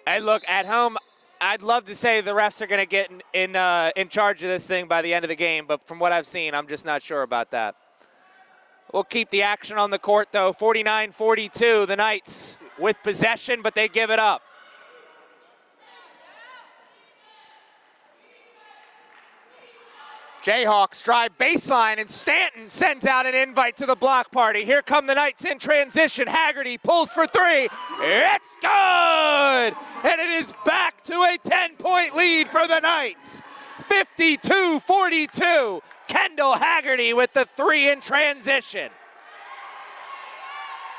And look, at home, I'd love to say the refs are going to get in charge of this thing by the end of the game, but from what I've seen, I'm just not sure about that. We'll keep the action on the court, though. 49-42, the Knights with possession, but they give it up. Jayhawks drive baseline, and Stanton sends out an invite to the block party. Here come the Knights in transition. Haggerty pulls for three. It's good! And it is back to a 10-point lead for the Knights. 52-42. Kendall Haggerty with the three in transition.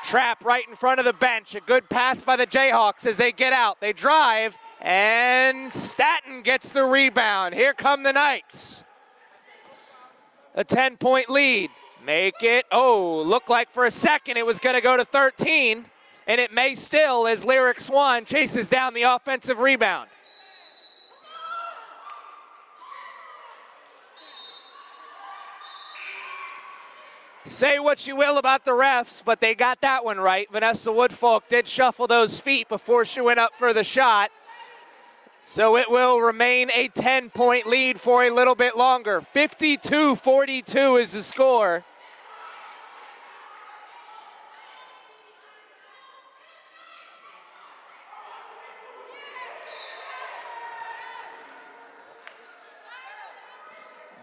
Trap right in front of the bench. A good pass by the Jayhawks as they get out. They drive, and Stanton gets the rebound. Here come the Knights. A 10-point lead. Make it, looked like for a second it was going to go to 13, and it may still as Lyric Swan chases down the offensive rebound. Say what you will about the refs, but they got that one right. Vanessa Woodfolk did shuffle those feet before she went up for the shot. So it will remain a 10-point lead for a little bit longer. 52-42 is the score.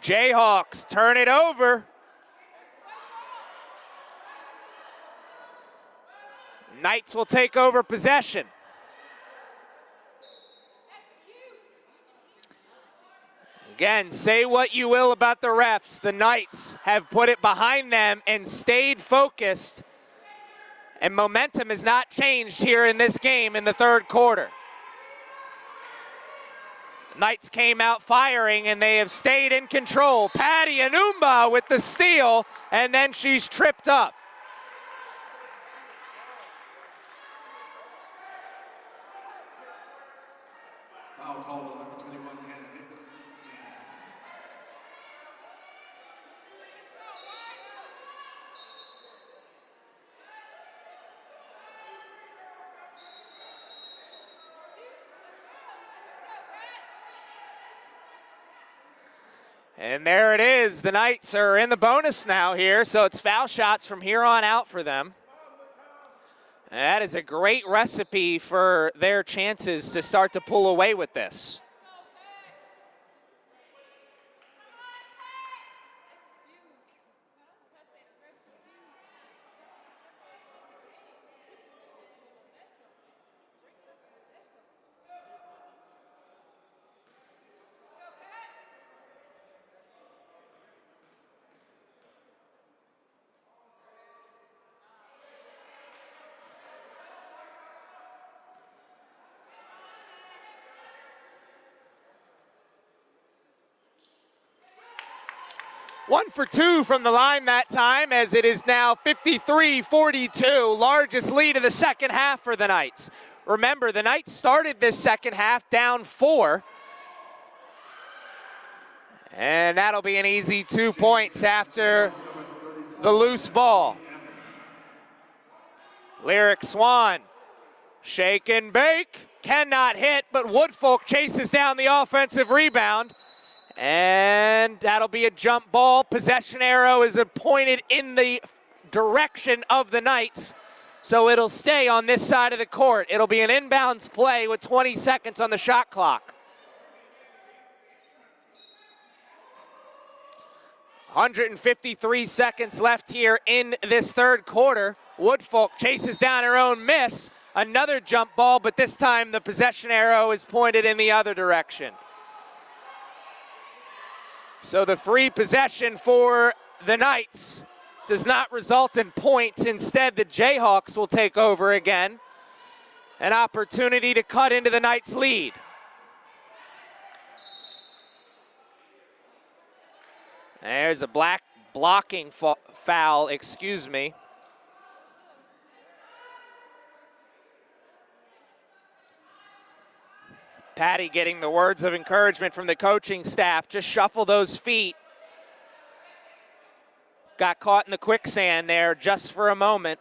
Jayhawks turn it over. Knights will take over possession. Again, say what you will about the refs. The Knights have put it behind them and stayed focused. And momentum has not changed here in this game in the third quarter. Knights came out firing and they have stayed in control. Patty Anumba with the steal, and then she's tripped up. Foul called on number 21, Hannah Hicks, Jamestown. And there it is. The Knights are in the bonus now here, so it's foul shots from here on out for them. And that is a great recipe for their chances to start to pull away with this. One for two from the line that time, as it is now 53-42, largest lead of the second half for the Knights. Remember, the Knights started this second half down 4. And that'll be an easy 2 points after the loose ball. Lyric Swan, shake and bake, cannot hit, but Woodfolk chases down the offensive rebound. And that'll be a jump ball. Possession arrow is pointed in the direction of the Knights, so it'll stay on this side of the court. It'll be an inbounds play with 20 seconds on the shot clock. 153 seconds left here in this third quarter. Woodfolk chases down her own miss. Another jump ball, but this time the possession arrow is pointed in the other direction. So the free possession for the Knights does not result in points. Instead, the Jayhawks will take over again. An opportunity to cut into the Knights' lead. There's a blocking foul, excuse me. Patty getting the words of encouragement from the coaching staff. Just shuffle those feet. Got caught in the quicksand there just for a moment.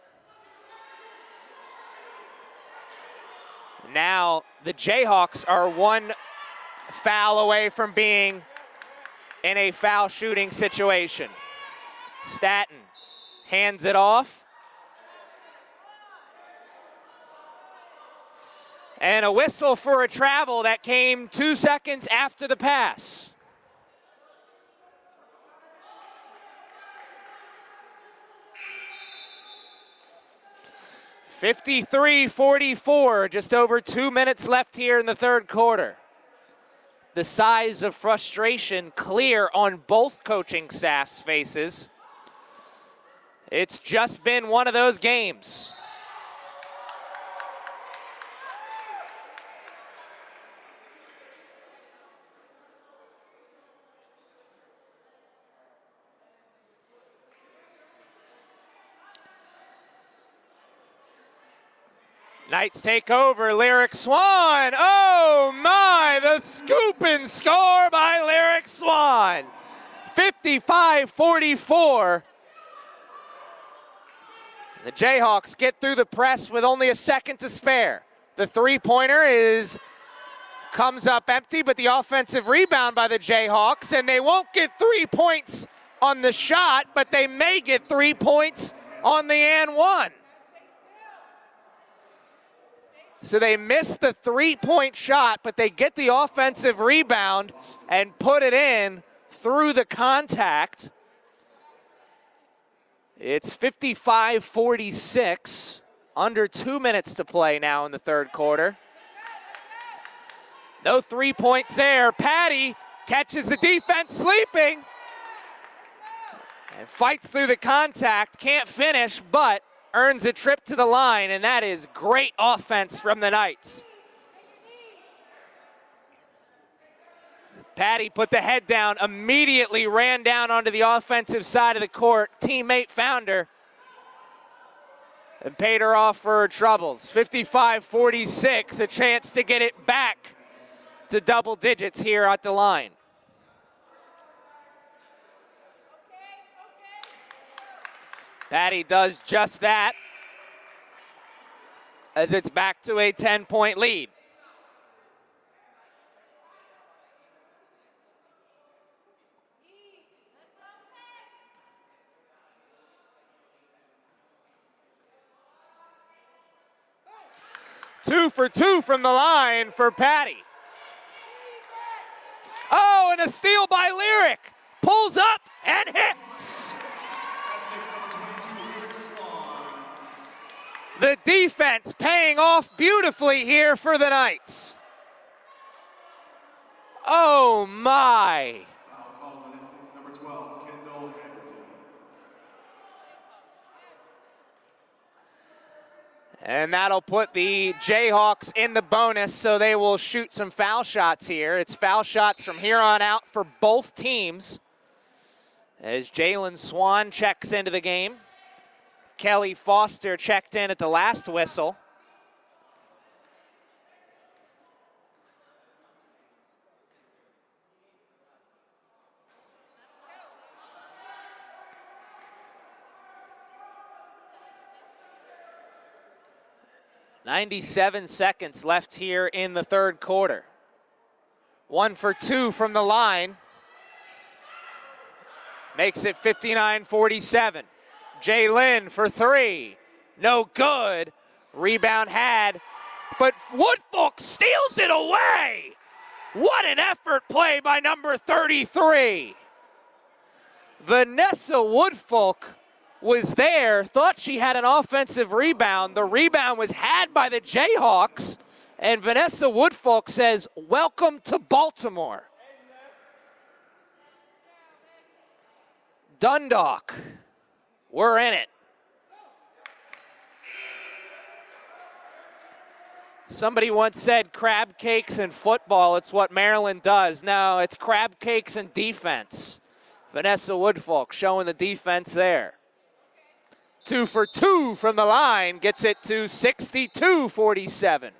Now the Jayhawks are one foul away from being in a foul shooting situation. Staton hands it off. And a whistle for a travel that came 2 seconds after the pass. (53-44), just over 2 minutes left here in the third quarter. The size of frustration clear on both coaching staffs' faces. It's just been one of those games. Knights take over. Lyric Swan. Oh my, the scoop and score by Lyric Swan. 55-44. The Jayhawks get through the press with only a second to spare. The three-pointer comes up empty, but the offensive rebound by the Jayhawks, and they won't get 3 points on the shot, but they may get 3 points on the and one. So they miss the three-point shot, but they get the offensive rebound and put it in through the contact. It's 55-46, under 2 minutes to play now in the third quarter. No 3 points there. Patty catches the defense sleeping and fights through the contact. Can't finish, but earns a trip to the line, and that is great offense from the Knights. Patty put the head down, immediately ran down onto the offensive side of the court. Teammate found her and paid her off for her troubles. 55-46, a chance to get it back to double digits here at the line. Patty does just that as it's back to a 10-point lead. Two for two from the line for Patty. Oh, and a steal by Lyric. Pulls up and hits. The defense paying off beautifully here for the Knights. Oh my. And that'll put the Jayhawks in the bonus, so they will shoot some foul shots here. It's foul shots from here on out for both teams as Jalen Swan checks into the game. Kelly Foster checked in at the last whistle. .97 seconds left here in the third quarter. 1 for 2 from the line. Makes it 59-47. Jalen for three. No good. Rebound had, but Woodfolk steals it away. What an effort play by number 33. Vanessa Woodfolk was there, thought she had an offensive rebound. The rebound was had by the Jayhawks, and Vanessa Woodfolk says, "Welcome to Baltimore." Dundalk, we're in it. Somebody once said crab cakes in football, it's what Maryland does. No, it's crab cakes in defense. Vanessa Woodfolk showing the defense there. 2 for 2 from the line, gets it to 62-47.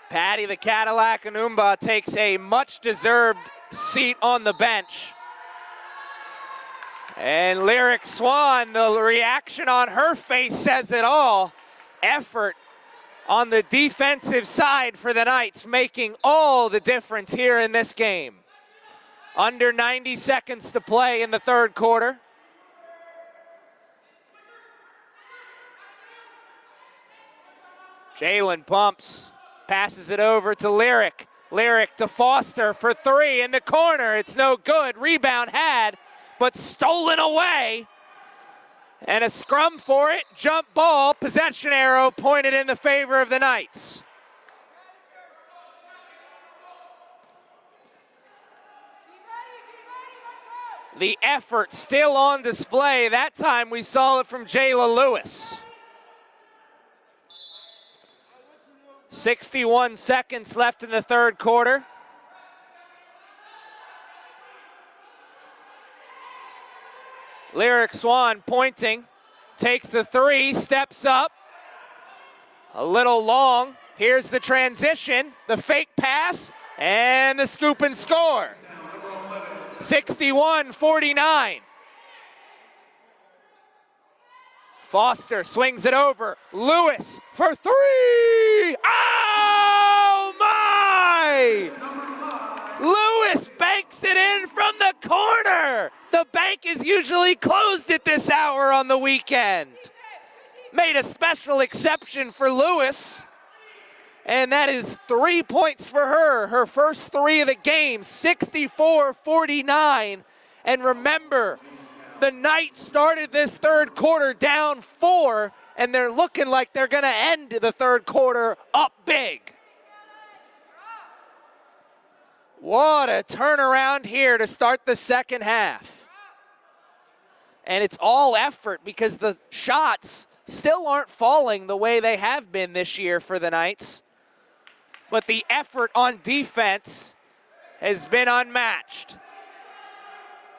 Patty the Cadillac Anumba takes a much-deserved seat on the bench. And Lyric Swan, the reaction on her face says it all. Effort on the defensive side for the Knights, making all the difference here in this game. Under 90 seconds to play in the third quarter. Jalen pumps, passes it over to Lyric. Lyric to Foster for three in the corner. It's no good. Rebound had, but stolen away. And a scrum for it, jump ball, possession arrow pointed in the favor of the Knights. The effort still on display. That time we saw it from Jayla Lewis. 61 seconds left in the third quarter. Lyric Swan pointing, takes the three, steps up. A little long, Here's the transition, the fake pass, and the scoop and score. 61-49. Foster swings it over. Lewis for three. Oh my! Lewis banks it in from the corner. The bank is usually closed at this hour on the weekend. Made a special exception for Lewis. And that is 3 points for her. Her first three of the game, 64-49. And remember, the Knights started this third quarter down 4, and they're looking like they're going to end the third quarter up big. What a turnaround here to start the second half. And it's all effort because the shots still aren't falling the way they have been this year for the Knights. But the effort on defense has been unmatched.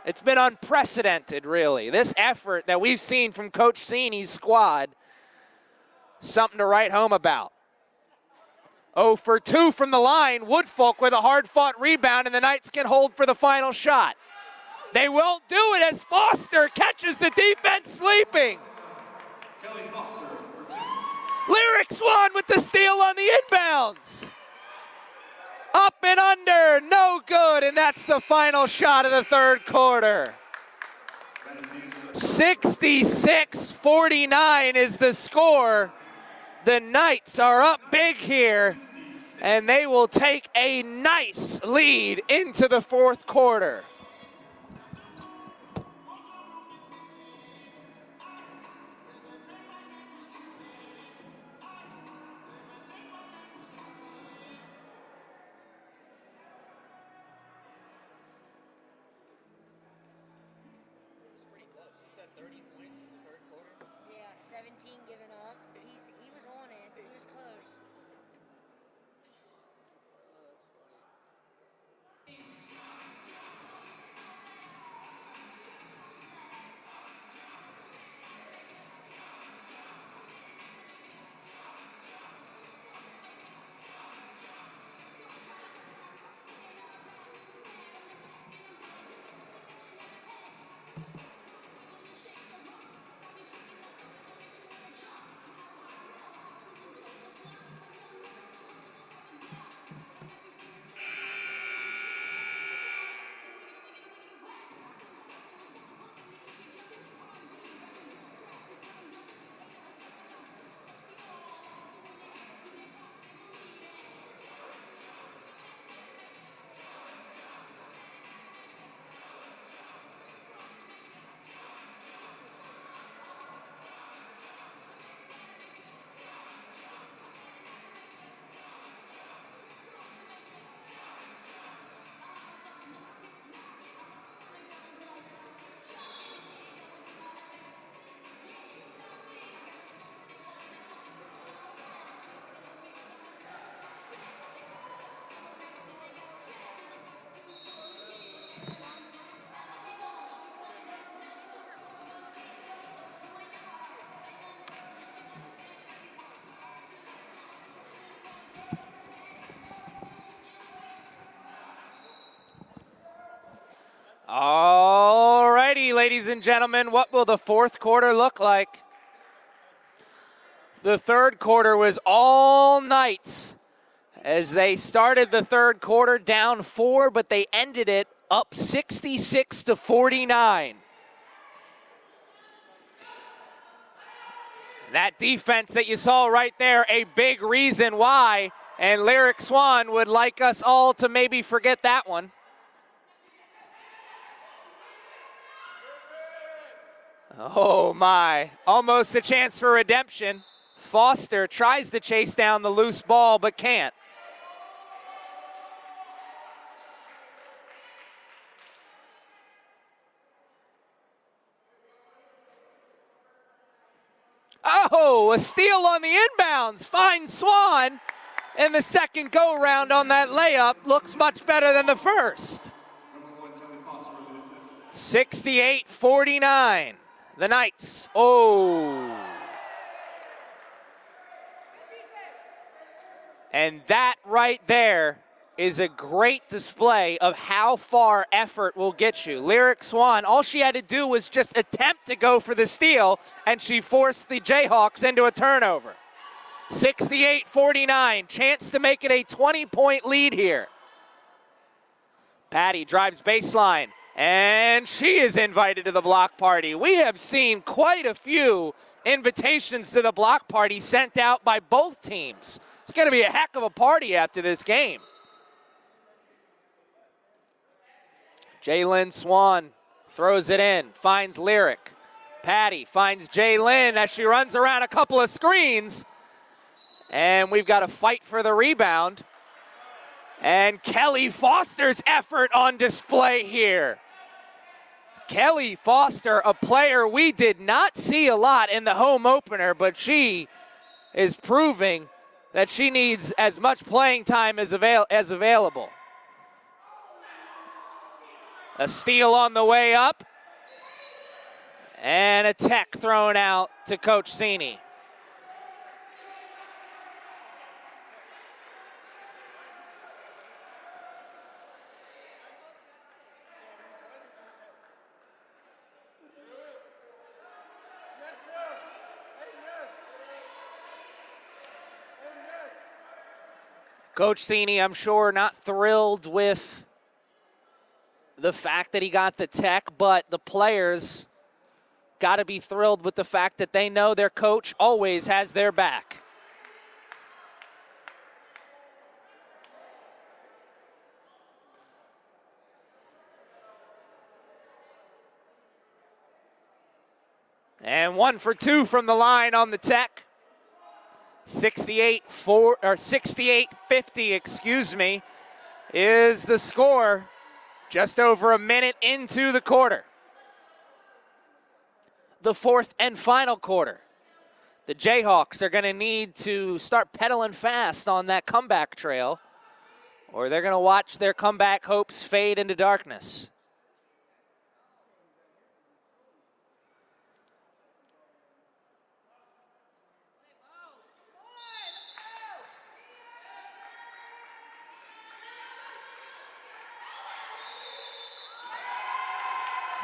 It's been unprecedented, really. This effort that we've seen from Coach Sini's squad, something to write home about. 0 for 2 from the line. Woodfolk with a hard-fought rebound, and the Knights can hold for the final shot. They won't do it as Foster catches the defense sleeping. Lyric Swan with the steal on the inbounds. Up and under, no good, and that's the final shot of the third quarter. 66-49 is the score. The Knights are up big here, and they will take a nice lead into the fourth quarter. All righty, ladies and gentlemen, what will the fourth quarter look like? The third quarter was all Knights as they started the third quarter down 4, but they ended it up 66-49. That defense that you saw right there, a big reason why, and Lyric Swan would like us all to maybe forget that one. Oh my, almost a chance for redemption. Foster tries to chase down the loose ball, but can't. Oh, a steal on the inbounds. Finds Swan, and the second go-round on that layup looks much better than the first. 68-49. The Knights. Oh. And that right there is a great display of how far effort will get you. Lyric Swan, all she had to do was just attempt to go for the steal, and she forced the Jayhawks into a turnover. 68-49, chance to make it a 20-point lead here. Patty drives baseline, and she is invited to the block party. We have seen quite a few invitations to the block party sent out by both teams. It's going to be a heck of a party after this game. Jalen Swan throws it in, finds Lyric. Patty finds Jalen as she runs around a couple of screens. And we've got a fight for the rebound. And Kelly Foster's effort on display here. Kelly Foster, a player we did not see a lot in the home opener, but she is proving that she needs as much playing time as available. A steal on the way up. And a tech thrown out to Coach Cini. Coach Cini, I'm sure, not thrilled with the fact that he got the tech, but the players got to be thrilled with the fact that they know their coach always has their back. And 1 for 2 from the line on the tech. 68-50, excuse me, is the score. Just over a minute into the quarter. The fourth and final quarter. The Jayhawks are going to need to start pedaling fast on that comeback trail, or they're going to watch their comeback hopes fade into darkness.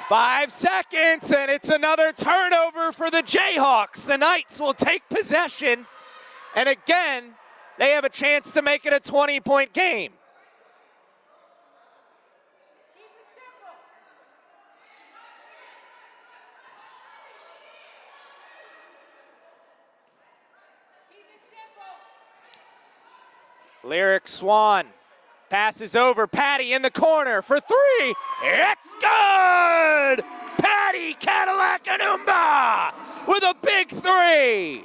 Five seconds, and it's another turnover for the Jayhawks. The Knights will take possession, and again, they have a chance to make it a 20-point game. Lyric Swan passes over. Patty in the corner for three. It's good! Patty Cadillac Anumba with a big three.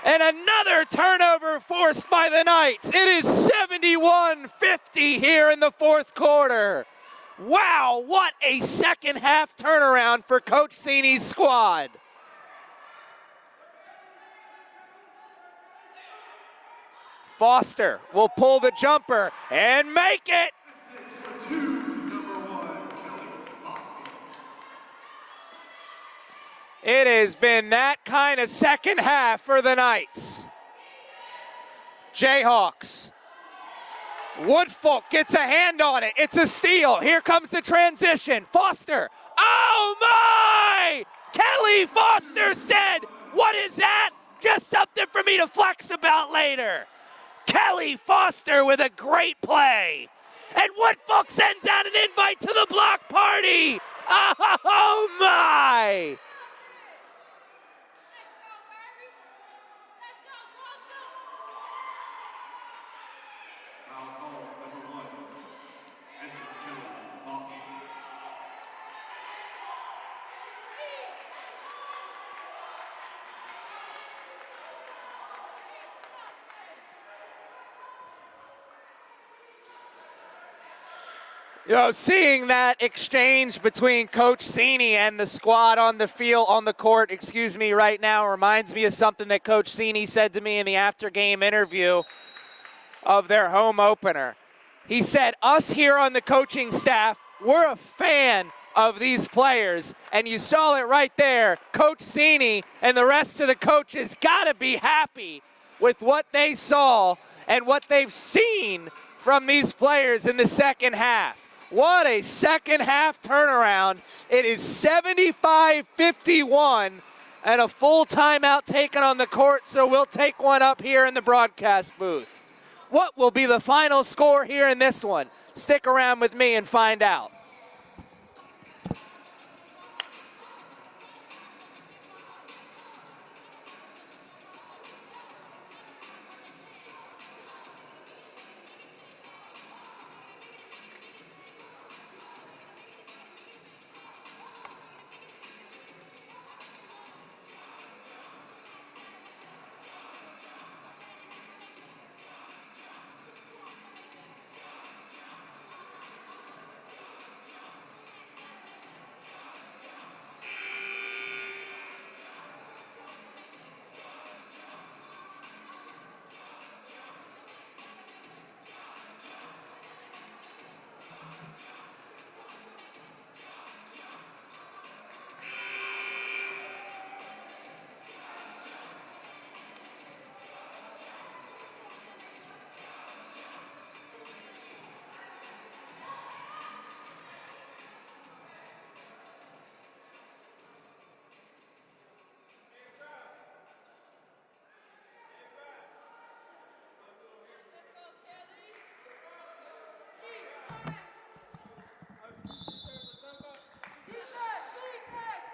And another turnover forced by the Knights. It is 71-50 here in the fourth quarter. Wow, what a second half turnaround for Coach Cini's squad. Foster will pull the jumper and make it. It has been that kind of second half for the Knights. Jayhawks. Woodfolk gets a hand on it. It's a steal. Here comes the transition. Foster. Oh my! Kelly Foster said, "What is that? Just something for me to flex about later." Kelly Foster with a great play. And Woodfolk sends out an invite to the block party. Oh my! Foul call number 1. Essex Kelly Foster. You know, seeing that exchange between Coach Cini and the squad on the field, on the court, right now, reminds me of something that Coach Cini said to me in the after-game interview of their home opener. He said, us here on the coaching staff, we're a fan of these players, and you saw it right there. Coach Cini and the rest of the coaches got to be happy with what they saw and what they've seen from these players in the second half. What a second half turnaround. It is 75-51 and a full timeout taken on the court, so we'll take one up here in the broadcast booth. What will be the final score here in this one? Stick around with me and find out.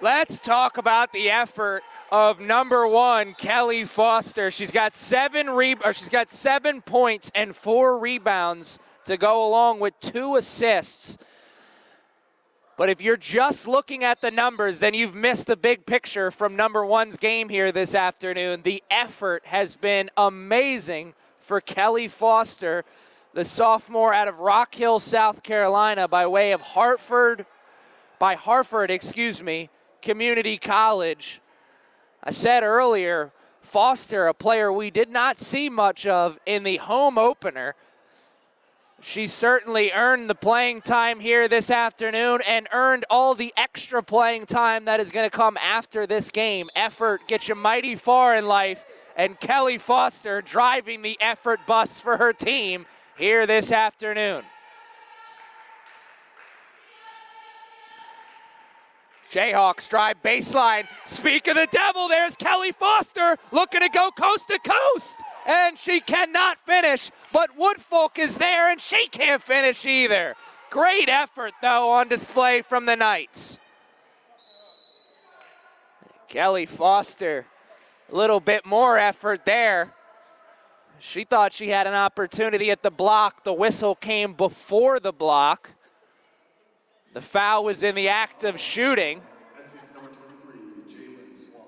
Let's talk about the effort of number one, Kelly Foster. She's got 7 points and 4 rebounds to go along with 2 assists. But if you're just looking at the numbers, then you've missed the big picture from number one's game here this afternoon. The effort has been amazing for Kelly Foster, the sophomore out of Rock Hill, South Carolina, by way of Hartford Community College. I said earlier, Foster, a player we did not see much of in the home opener. She certainly earned the playing time here this afternoon and earned all the extra playing time that is going to come after this game. Effort gets you mighty far in life, and Kelly Foster driving the effort bus for her team here this afternoon. Jayhawks drive baseline. Speak of the devil, there's Kelly Foster looking to go coast to coast. And she cannot finish, but Woodfolk is there and she can't finish either. Great effort, though, on display from the Knights. Kelly Foster, a little bit more effort there. She thought she had an opportunity at the block. The whistle came before the block. The foul was in the act of shooting. Essex number 23, Jalen Swan.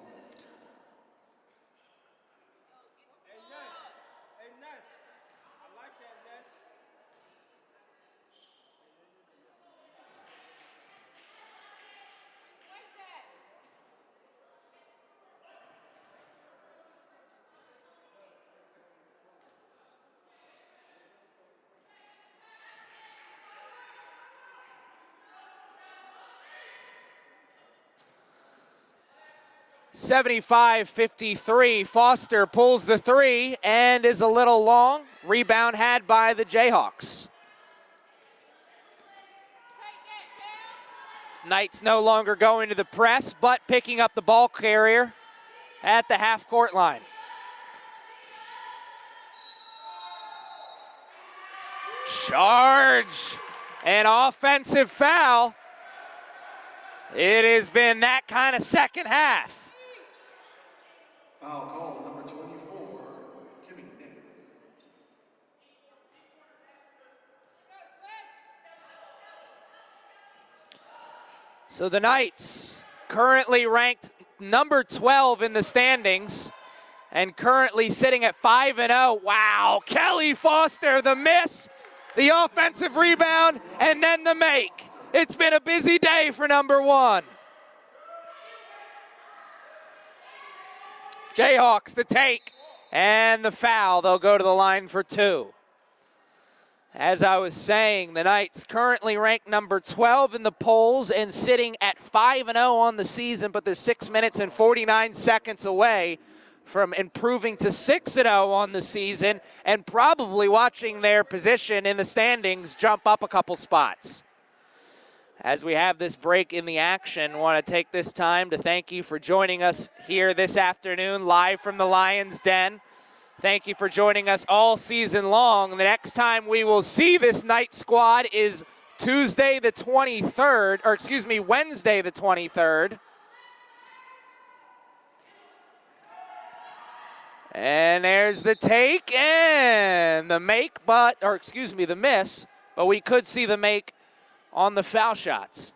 75-53, Foster pulls the 3 and is a little long. Rebound had by the Jayhawks. Knights no longer going to the press, but picking up the ball carrier at the half-court line. Charge, an offensive foul. It has been that kind of second half. Foul call, number 24, Kimmy Nance. So the Knights, currently ranked number 12 in the standings and currently sitting at 5-0. Wow, Kelly Foster, the miss, the offensive rebound, and then the make. It's been a busy day for number one. Jayhawks the take and the foul. They'll go to the line for 2. As I was saying, the Knights currently ranked number 12 in the polls and sitting at 5-0 on the season, but they're 6 minutes and 49 seconds away from improving to 6-0 on the season and probably watching their position in the standings jump up a couple spots. As we have this break in the action, I want to take this time to thank you for joining us here this afternoon, live from the Lions Den. Thank you for joining us all season long. The next time we will see this Knight squad is Wednesday the 23rd. And there's the take and the the miss, but we could see the make on the foul shots.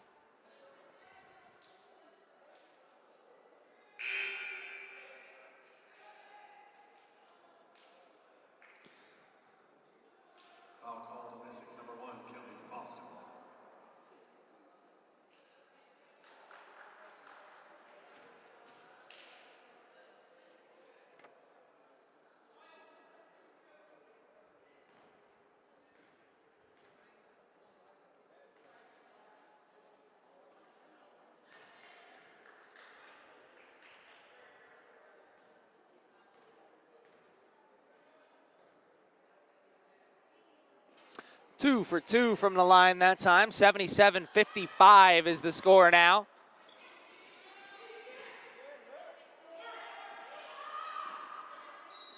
Foul called on Essex number 1, Kelly Foster. Two for two from the line that time. 77-55 is the score now.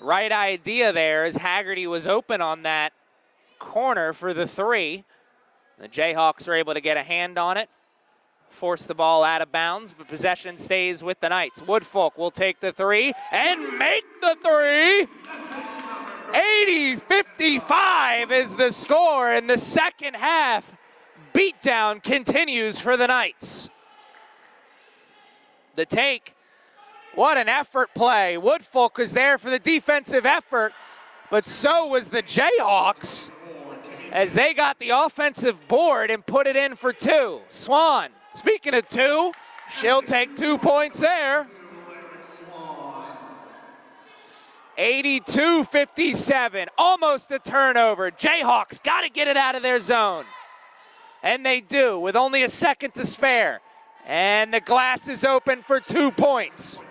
Right idea there as Haggerty was open on that corner for the three. The Jayhawks are able to get a hand on it, force the ball out of bounds, but possession stays with the Knights. Woodfolk will take the three and make the three. 80-55 is the score, and the second half beatdown continues for the Knights. The take, what an effort play. Woodfolk was there for the defensive effort, but so was the Jayhawks as they got the offensive board and put it in for two. Swan, speaking of two, she'll take 2 points there. 82-57, almost a turnover. Jayhawks got to get it out of their zone. And they do, with only a second to spare. And the glass is open for 2 points.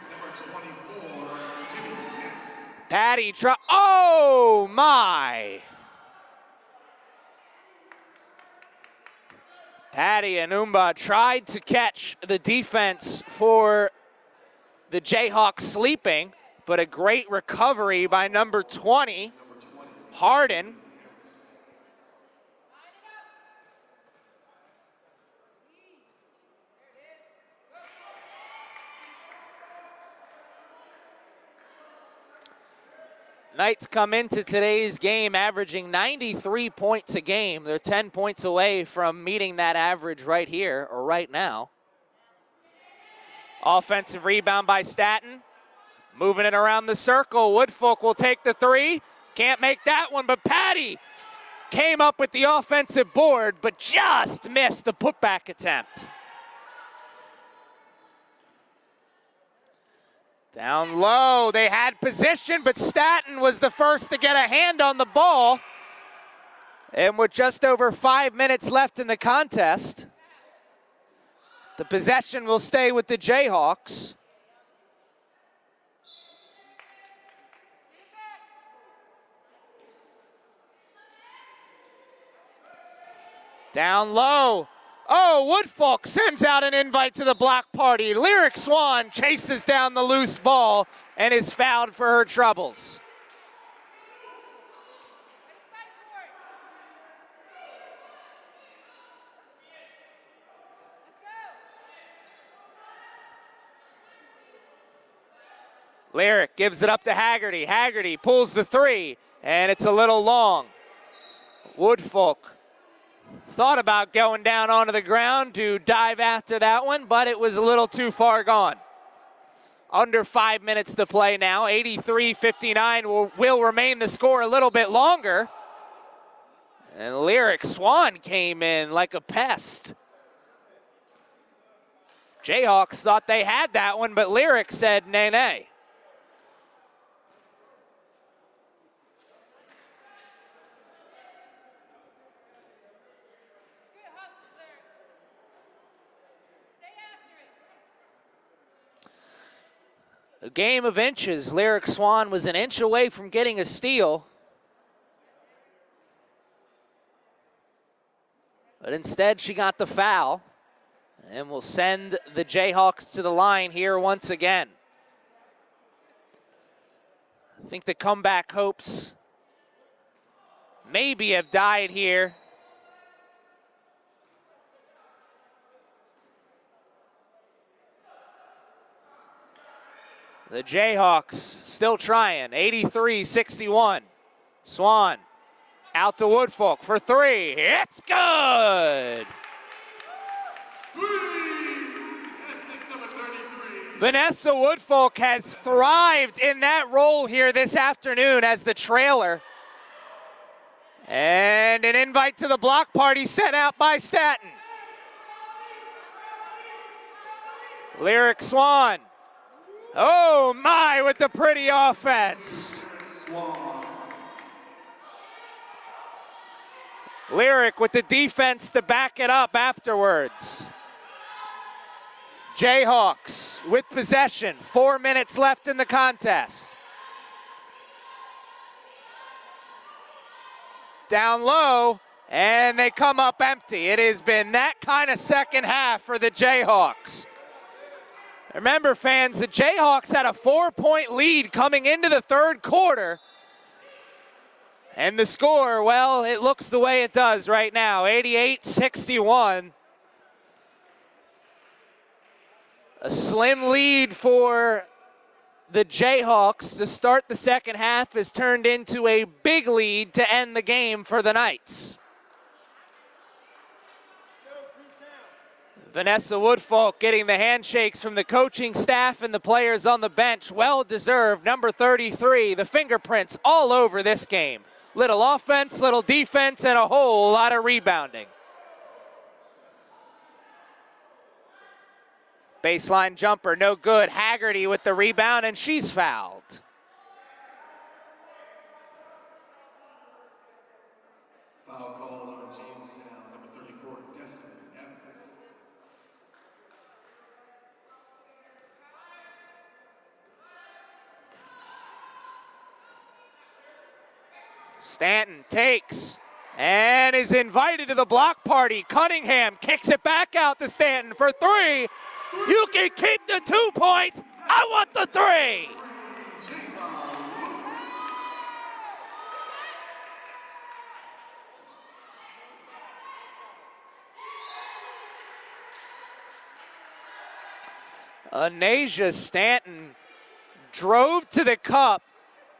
Patty, oh my! Patty Anumba tried to catch the defense for the Jayhawks sleeping, but a great recovery by number 20, Harden. Knights come into today's game averaging 93 points a game. They're 10 points away from meeting that average right here, or right now. Offensive rebound by Staton. Moving it around the circle. Woodfolk will take the three. Can't make that one, but Patty came up with the offensive board, but just missed the putback attempt. Down low, they had position, but Staton was the first to get a hand on the ball. And with just over 5 minutes left in the contest, the possession will stay with the Jayhawks. Down low. Oh, Woodfolk sends out an invite to the block party. Lyric Swan chases down the loose ball and is fouled for her troubles. Lyric gives it up to Haggerty. Haggerty pulls the three, and it's a little long. Woodfolk thought about going down onto the ground to dive after that one, but it was a little too far gone. Under 5 minutes to play now. 83-59 will remain the score a little bit longer. And Lyric Swan came in like a pest. Jayhawks thought they had that one, but Lyric said nay, nay. A game of inches. Lyric Swan was an inch away from getting a steal. But instead, she got the foul. And will send the Jayhawks to the line here once again. I think the comeback hopes maybe have died here. The Jayhawks still trying, 83-61. Swan out to Woodfolk for three. It's good! Essex number 33. Vanessa Woodfolk has thrived in that role here this afternoon as the trailer. And an invite to the block party sent out by Staten. Lyric Swan. Oh my, with the pretty offense. Lyric with the defense to back it up afterwards. Jayhawks with possession, 4 minutes left in the contest. Down low, and they come up empty. It has been that kind of second half for the Jayhawks. Remember, fans, the Jayhawks had a 4-point lead coming into the third quarter. And the score, well, it looks the way it does right now, 88-61. A slim lead for the Jayhawks to start the second half has turned into a big lead to end the game for the Knights. Vanessa Woodfolk getting the handshakes from the coaching staff and the players on the bench. Well-deserved, number 33, the fingerprints all over this game. Little offense, little defense, and a whole lot of rebounding. Baseline jumper, no good. Haggerty with the rebound, and she's fouled. Foul called on Jamestown, number 34, Destiny Evans. Stanton takes and is invited to the block party. Cunningham kicks it back out to Stanton for three. You can keep the 2 points. I want the three. Anasia Stanton drove to the cup,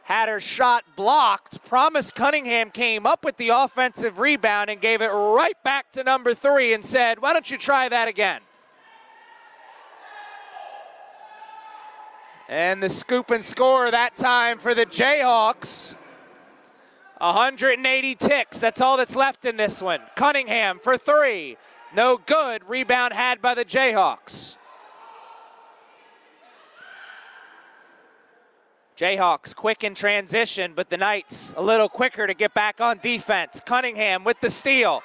had her shot blocked. Promise Cunningham came up with the offensive rebound and gave it right back to number 3 and said, why don't you try that again? And the scoop and score that time for the Jayhawks. 180 ticks, that's all that's left in this one. Cunningham for three, no good. Rebound had by the Jayhawks. Jayhawks quick in transition, but the Knights a little quicker to get back on defense. Cunningham with the steal,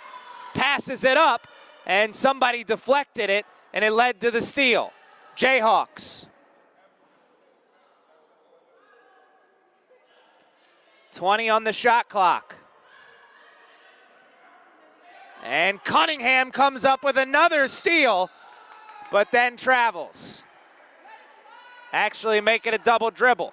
passes it up, and somebody deflected it, and it led to the steal. Jayhawks. 20 on the shot clock. And Cunningham comes up with another steal, but then travels. Actually make it a double dribble.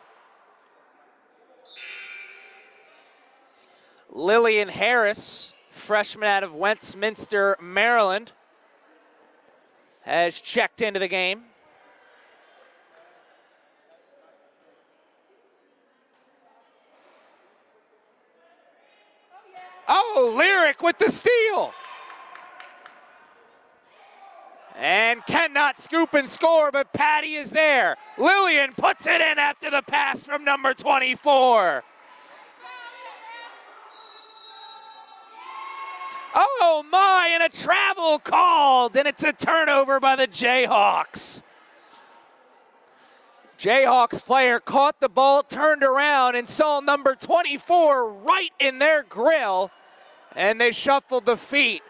Lillian Harris, freshman out of Westminster, Maryland, has checked into the game. Oh, Lyric with the steal. And cannot scoop and score, but Patty is there. Lillian puts it in after the pass from number 24. Oh my, and a travel called, and it's a turnover by the Jayhawks. Jayhawks player caught the ball, turned around, and saw number 24 right in their grill, and they shuffled the feet.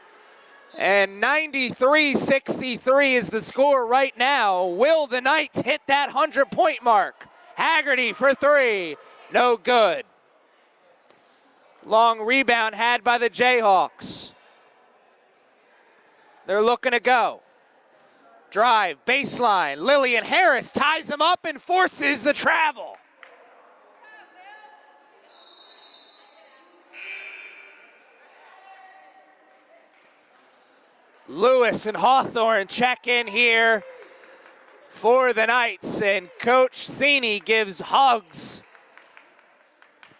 And 93-63 is the score right now. Will the Knights hit that 100-point mark? Haggerty for three, no good. Long rebound had by the Jayhawks. They're looking to go. Drive, baseline, Lillian Harris ties him up and forces the travel. Lewis and Hawthorne check in here for the Knights, and Coach Cini gives hugs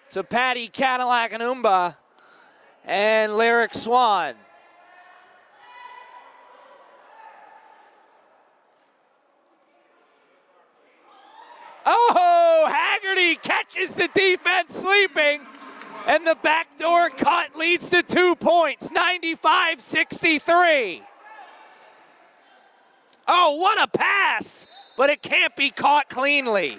to Patty Cadillac-Anumba and Lyric Swan. Oh, Haggerty catches the defense sleeping, and the backdoor cut leads to 2 points, 95-63. Oh, what a pass, but it can't be caught cleanly.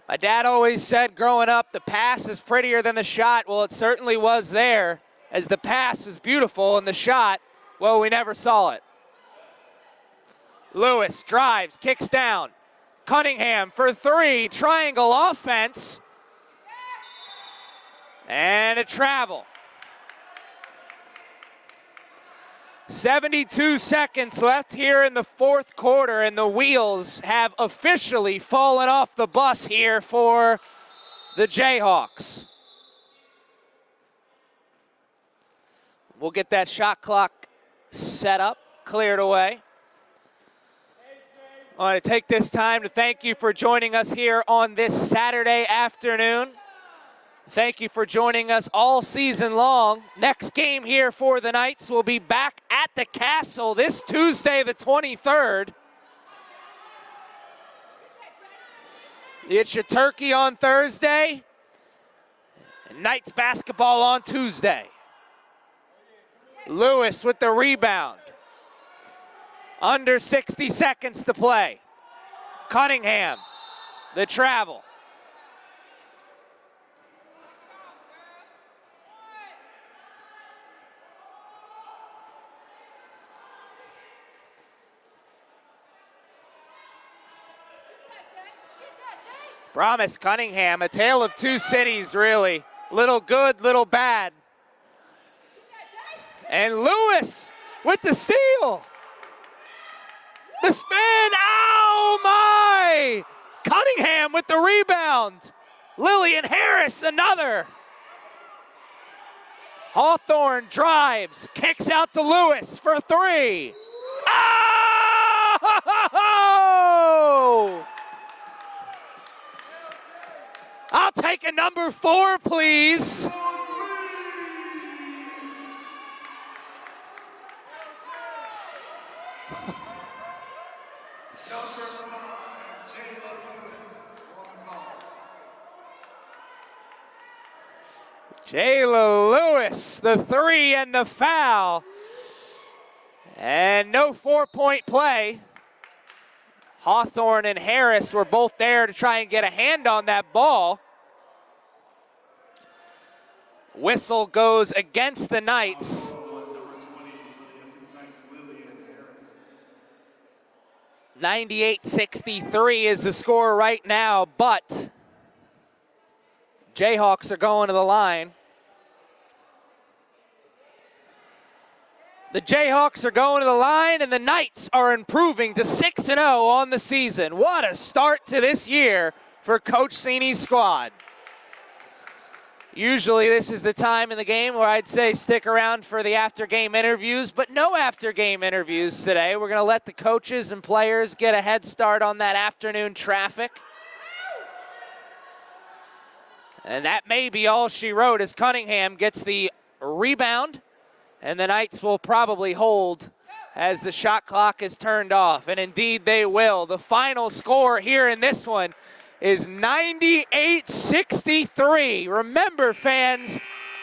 My dad always said growing up, the pass is prettier than the shot. Well, it certainly was there, as the pass was beautiful and the shot, well, we never saw it. Lewis drives, kicks down. Cunningham for three, triangle offense. And a travel. 72 seconds left here in the fourth quarter, and the wheels have officially fallen off the bus here for the Jayhawks. We'll get that shot clock set up, cleared away. I want to take this time to thank you for joining us here on this Saturday afternoon. Thank you for joining us all season long. Next game here for the Knights will be back at the Castle this Tuesday, the 23rd. It's your turkey on Thursday, and Knights basketball on Tuesday. Lewis with the rebound. Under 60 seconds to play. Cunningham, the travel. Promise Cunningham, a tale of two cities, really. Little good, little bad. And Lewis with the steal. The spin, oh my! Cunningham with the rebound. Lillian Harris, another. Hawthorne drives, kicks out to Lewis for three. Oh! I'll take a number 4, please. Jayla Lewis, the three and the foul. And no 4-point play. Hawthorne and Harris were both there to try and get a hand on that ball. Whistle goes against the Knights. 98-63 is the score right now, but Jayhawks are going to the line. The Jayhawks are going to the line, and the Knights are improving to 6-0 on the season. What a start to this year for Coach Cini's squad. Usually this is the time in the game where I'd say stick around for the after-game interviews, but no after-game interviews today. We're going to let the coaches and players get a head start on that afternoon traffic. And that may be all she wrote as Cunningham gets the rebound. And the Knights will probably hold as the shot clock is turned off. And indeed they will. The final score here in this one is 98-63. Remember, fans,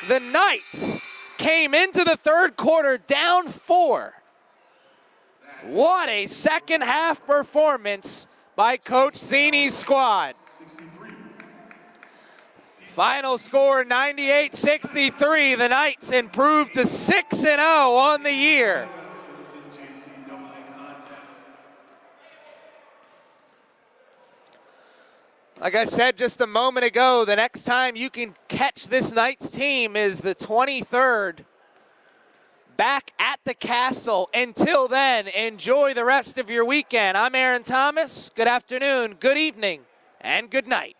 the Knights came into the third quarter down 4. What a second half performance by Coach Cini's squad. Final score 98-63. The Knights improved to 6-0 on the year. Like I said just a moment ago, the next time you can catch this Knights team is the 23rd back at the Castle. Until then, enjoy the rest of your weekend. I'm Aaron Thomas. Good afternoon, good evening, and good night.